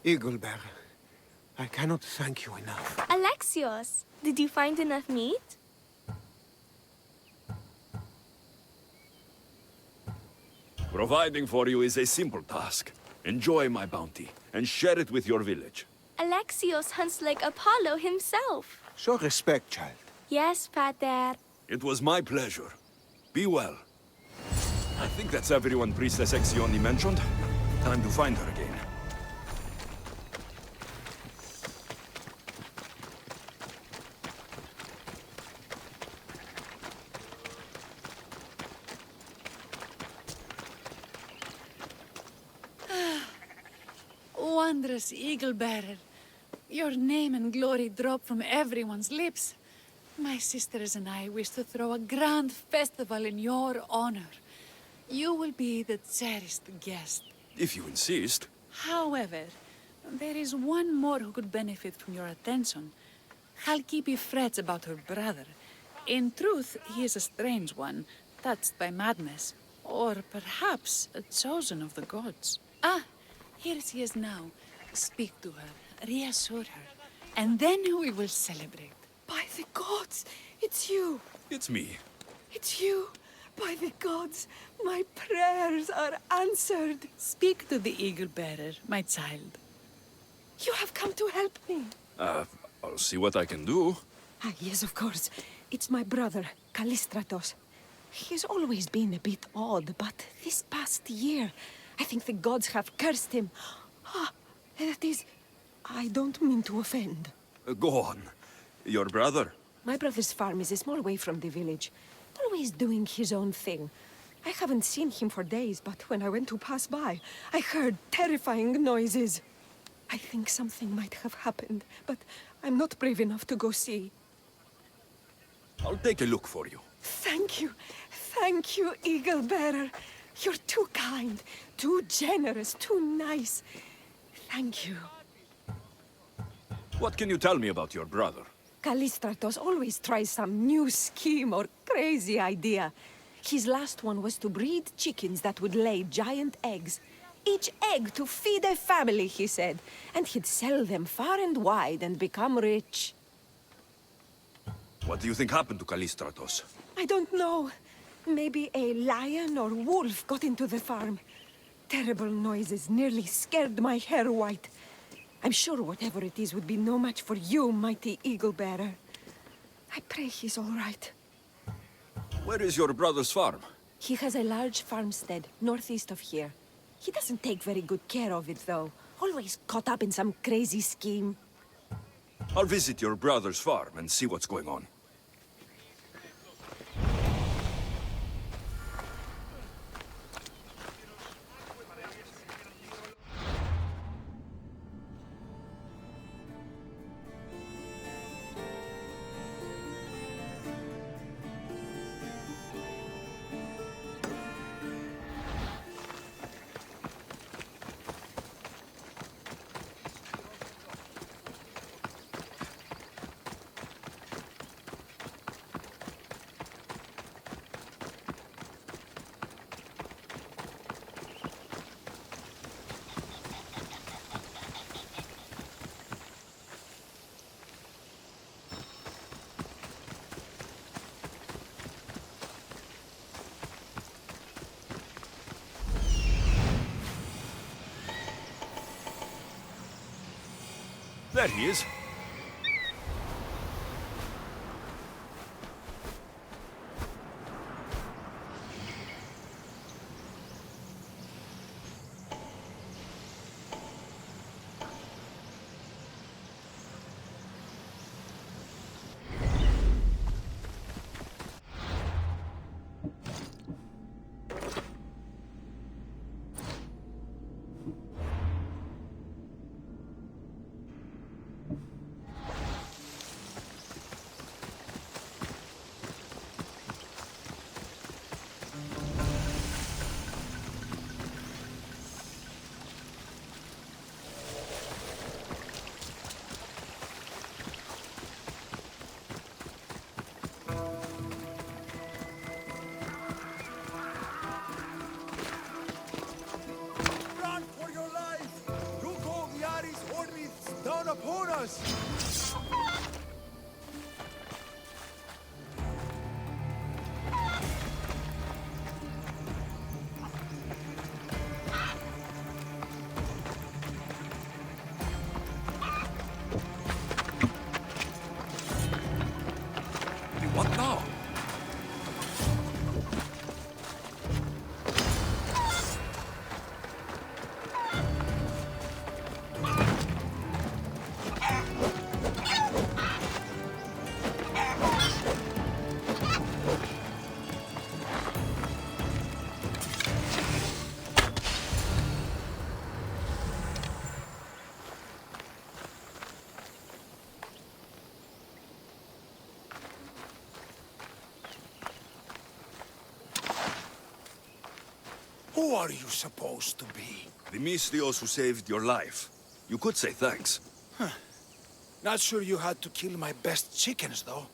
Eaglebearer, I cannot thank you enough. Alexios, did you find enough meat? Providing for you is a simple task. Enjoy my bounty, and share it with your village. Alexios hunts like Apollo himself. Show respect, child. Yes, Pater. It was my pleasure. Be well. I think that's everyone Priestess Exioni mentioned. Time to find her again. wondrous eagle-bearer. Your name and glory drop from everyone's lips. My sisters and I wish to throw a grand festival in your honor. You will be the cherished guest. If you insist. However, there is one more who could benefit from your attention. Halkipi frets about her brother. In truth, he is a strange one, touched by madness. Or perhaps a chosen of the gods. Ah, here she is now. Speak to her, reassure her, and then we will celebrate. By the gods, it's you. It's me. It's you. By the gods, my prayers are answered. Speak to the eagle-bearer, my child. You have come to help me. I'll see what I can do. Ah, yes, of course. It's my brother, Callistratos. He's always been a bit odd, but this past year, I think the gods have cursed him. Ah, that is, I don't mean to offend. Go on. Your brother? My brother's farm is a small way from the village. Always doing his own thing. I haven't seen him for days, but when I went to pass by, I heard terrifying noises. I think something might have happened, but I'm not brave enough to go see. I'll take a look for you. Thank you. Thank you, Eagle Bearer. You're too kind, too generous, too nice. Thank you. What can you tell me about your brother? Callistratos always tries some new scheme or crazy idea. His last one was to breed chickens that would lay giant eggs. Each egg to feed a family, he said. And he'd sell them far and wide and become rich. What do you think happened to Callistratos? I don't know. Maybe a lion or wolf got into the farm. Terrible noises nearly scared my hair white. I'm sure whatever it is would be no match for you, mighty eagle-bearer. I pray he's all right. Where is your brother's farm? He has a large farmstead northeast of here. He doesn't take very good care of it, though. Always caught up in some crazy scheme. I'll visit your brother's farm and see what's going on. There he is. upon us! What now? Who are you supposed to be? The Mystios who saved your life. You could say thanks. Not sure you had to kill my best chickens, though.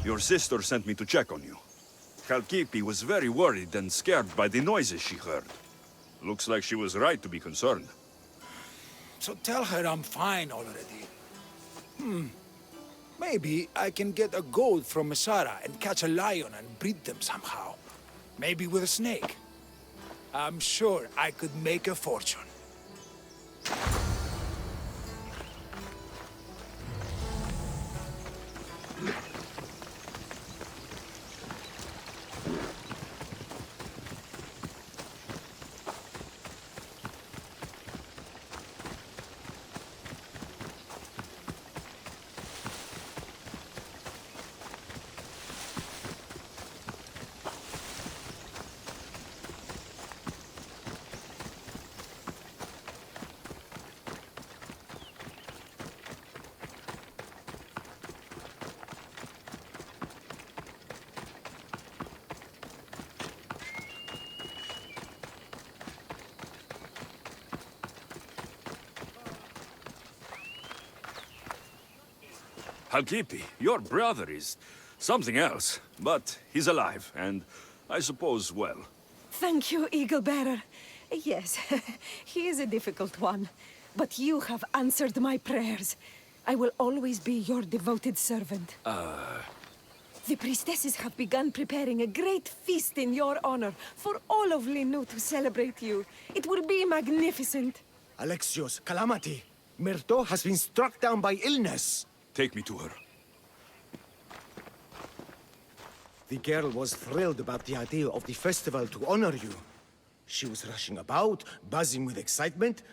Your sister sent me to check on you. Kalkipi was very worried and scared by the noises she heard. Looks like she was right to be concerned. So tell her I'm fine already. Maybe I can get a goat from Masara and catch a lion and breed them somehow. Maybe with a snake. I'm sure I could make a fortune. Kalkipi, your brother is something else, but he's alive, and I suppose well. Thank you, Eagle Bearer. Yes, he is a difficult one, but you have answered my prayers. I will always be your devoted servant. The priestesses have begun preparing a great feast in your honor for all of Linu to celebrate you. It will be magnificent. Alexios, calamity! Myrto has been struck down by illness. Take me to her. The girl was thrilled about the idea of the festival to honor you. She was rushing about, buzzing with excitement,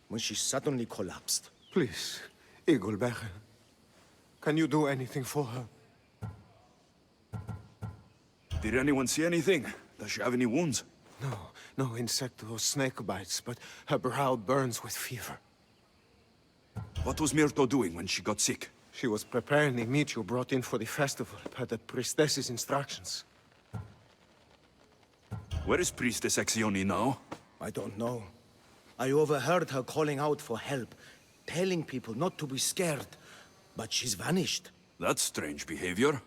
when she suddenly collapsed. Please, Eagle Bearer. Can you do anything for her? Did anyone see anything? Does she have any wounds? No insect or snake bites, but her brow burns with fever. What was Myrto doing when she got sick? She was preparing the meat you brought in for the festival, per the priestess's instructions. Where is Priestess Exioni now? I don't know. I overheard her calling out for help, telling people not to be scared, but she's vanished. That's strange behavior.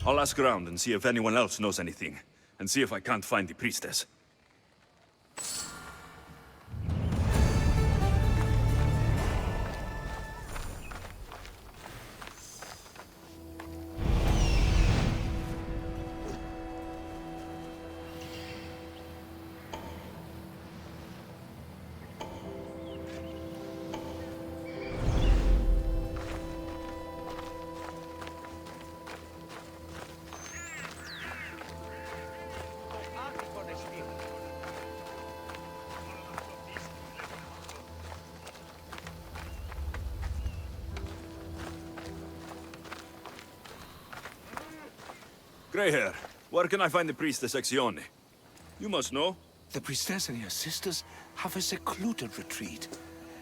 I'll ask around and see if anyone else knows anything, and see if I can't find the priestess. Grey hair, where can I find the priestess Exione? You must know. The priestess and her sisters have a secluded retreat.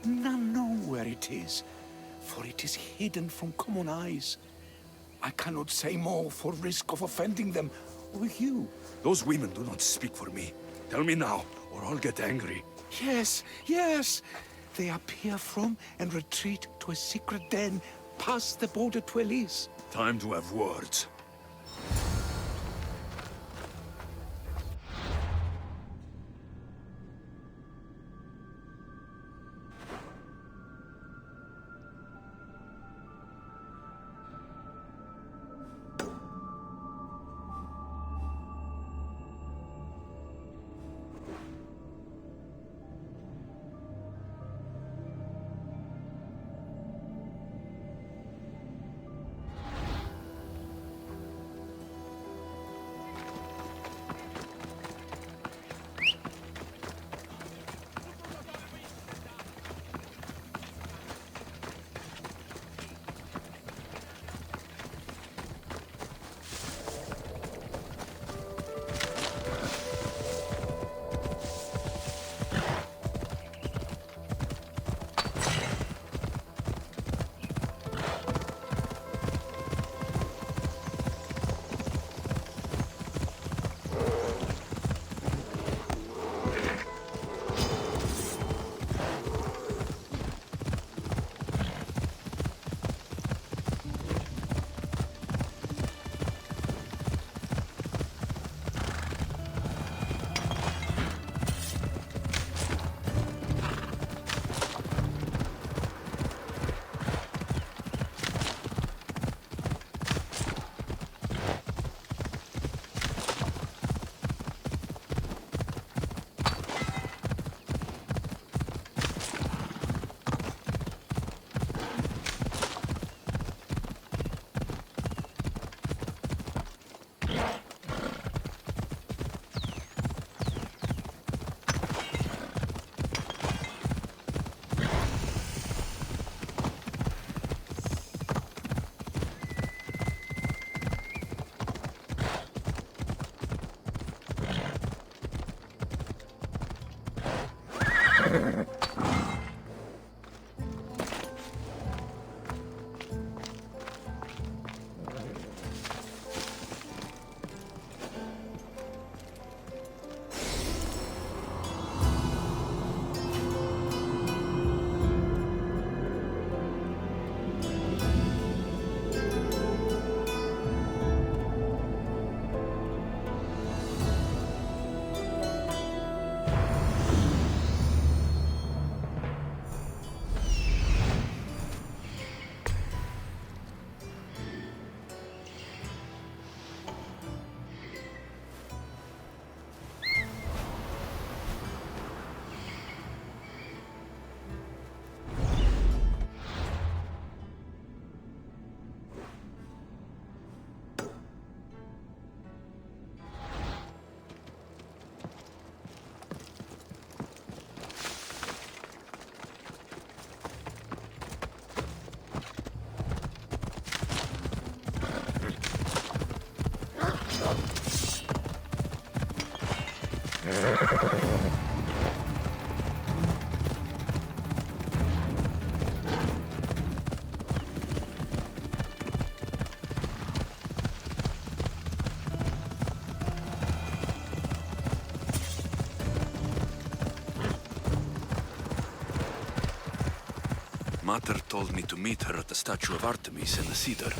None know where it is, for it is hidden from common eyes. I cannot say more for risk of offending them or you. Those women do not speak for me. Tell me now, or I'll get angry. Yes, yes. They appear from and retreat to a secret den past the border to Elise. Time to have words. Mater told me to meet her at the statue of Artemis in the cedar.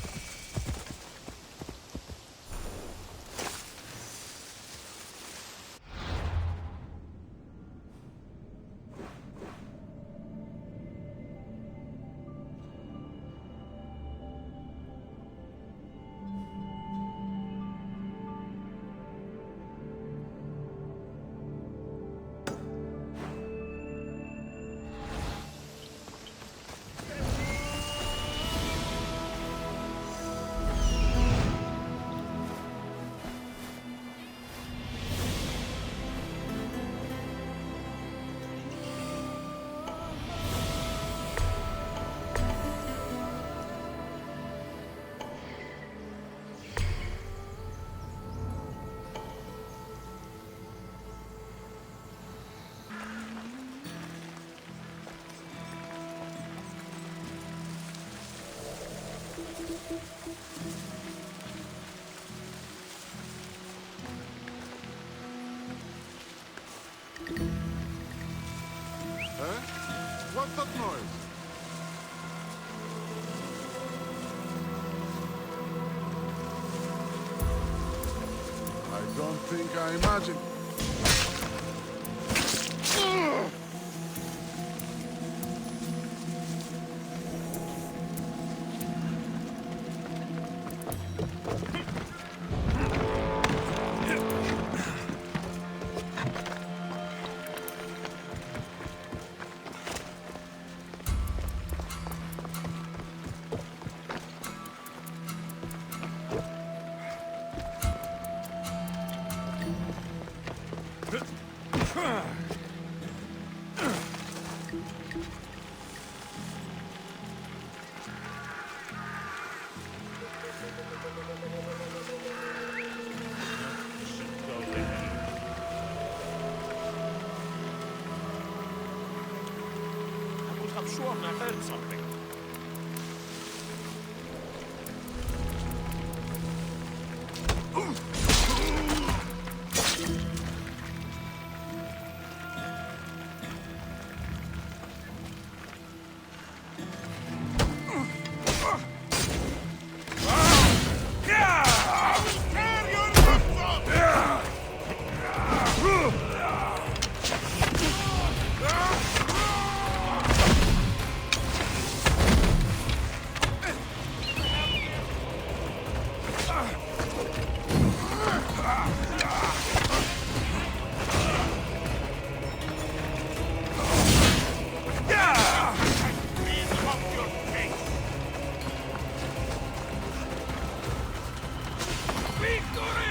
What's that noise? I don't think I imagined. I'm sure I heard something. Victory!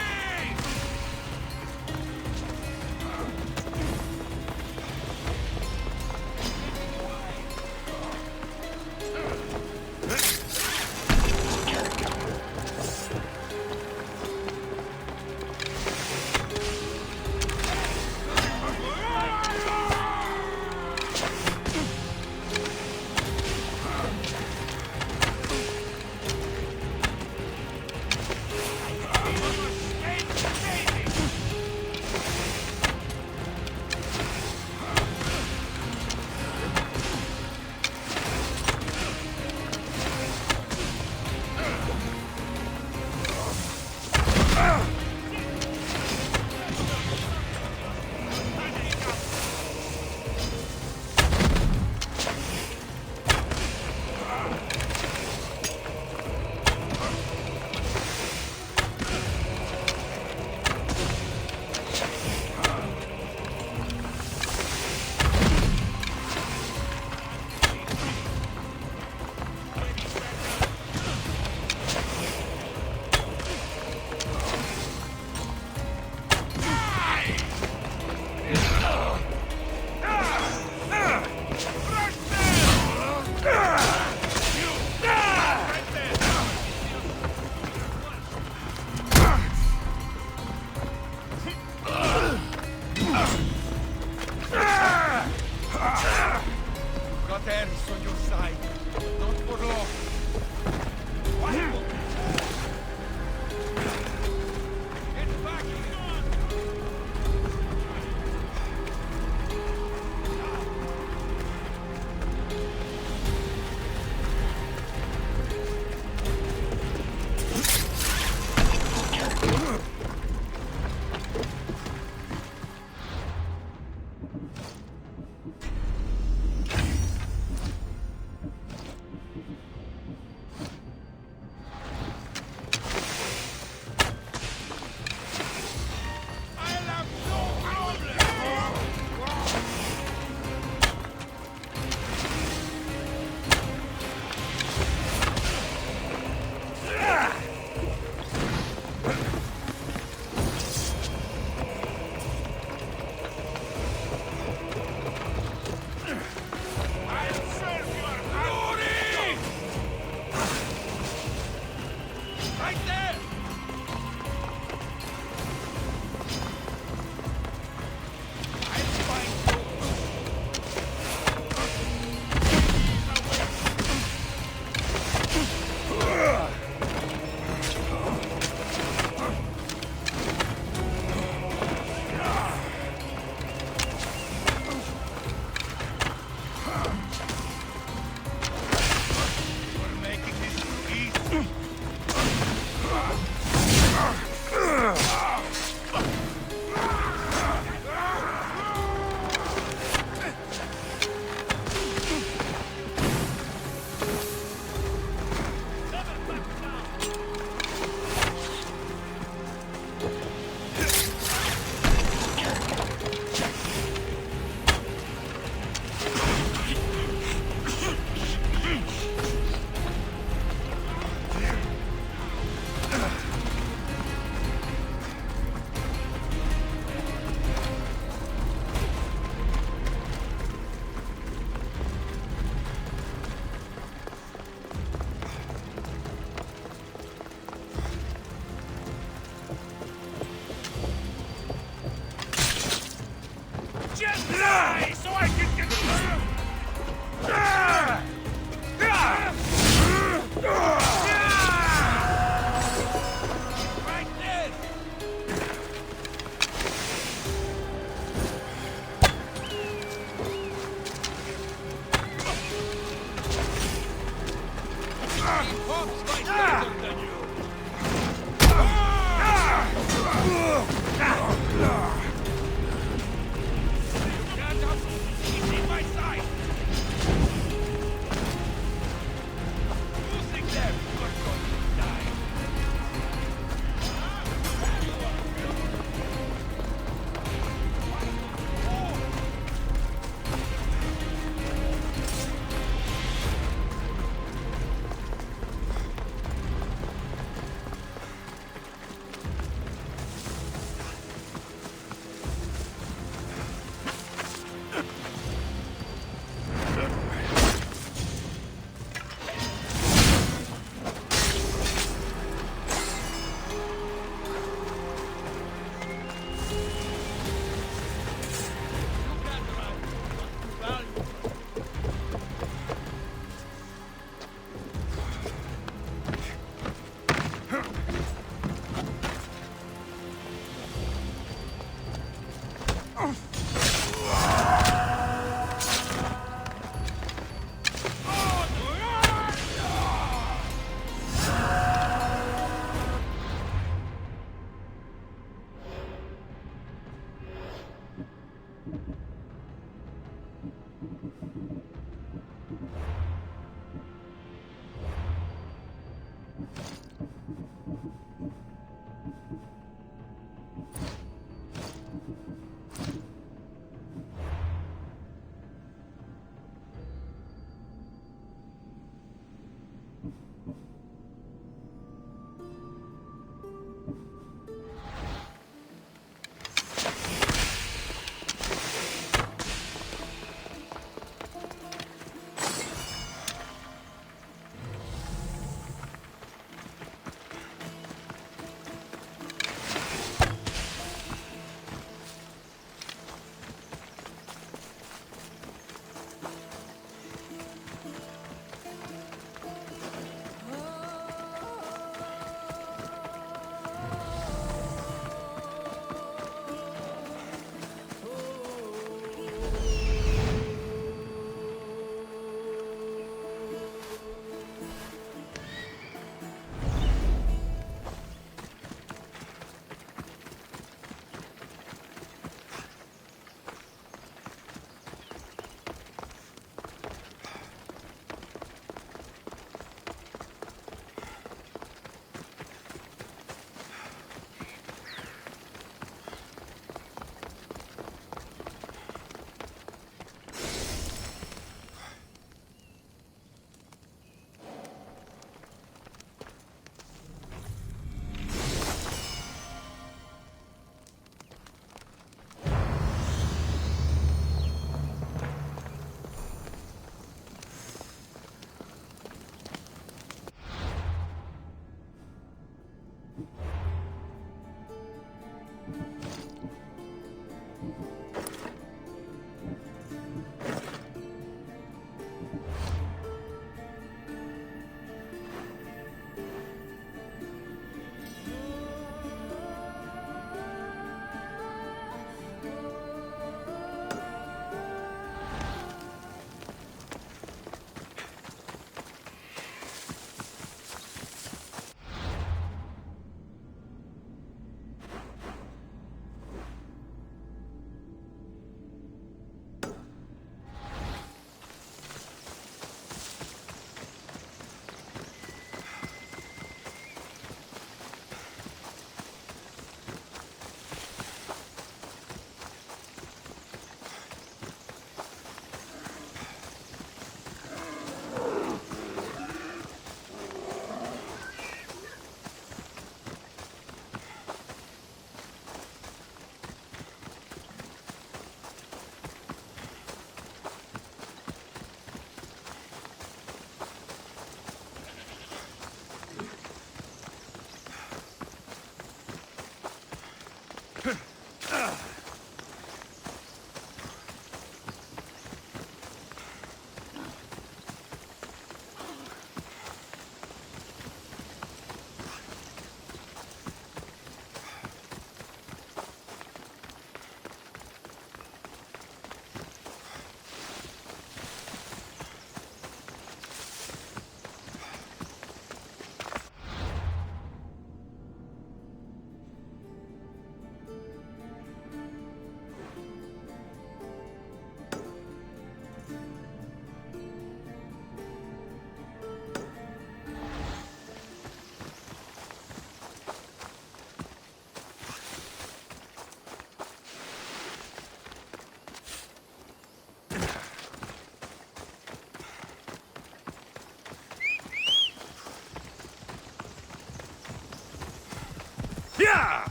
Yeah!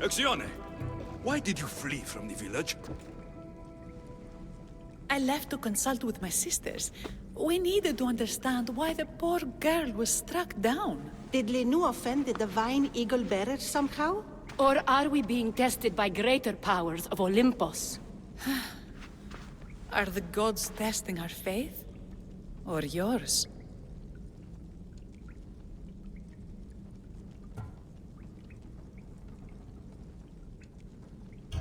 Exione, why did you flee from the village? I left to consult with my sisters. We needed to understand why the poor girl was struck down. Did Lenu offend the divine eagle bearer somehow? Or are we being tested by greater powers of Olympus? Are the gods testing our faith? Or yours?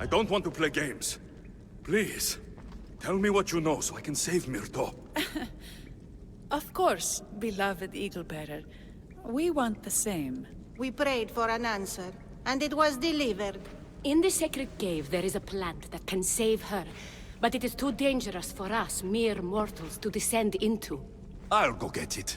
I don't want to play games. Please, tell me what you know so I can save Myrto. Of course, beloved Eagle Bearer. We want the same. We prayed for an answer, and it was delivered. In the sacred cave, there is a plant that can save her, but it is too dangerous for us, mere mortals, to descend into. I'll go get it.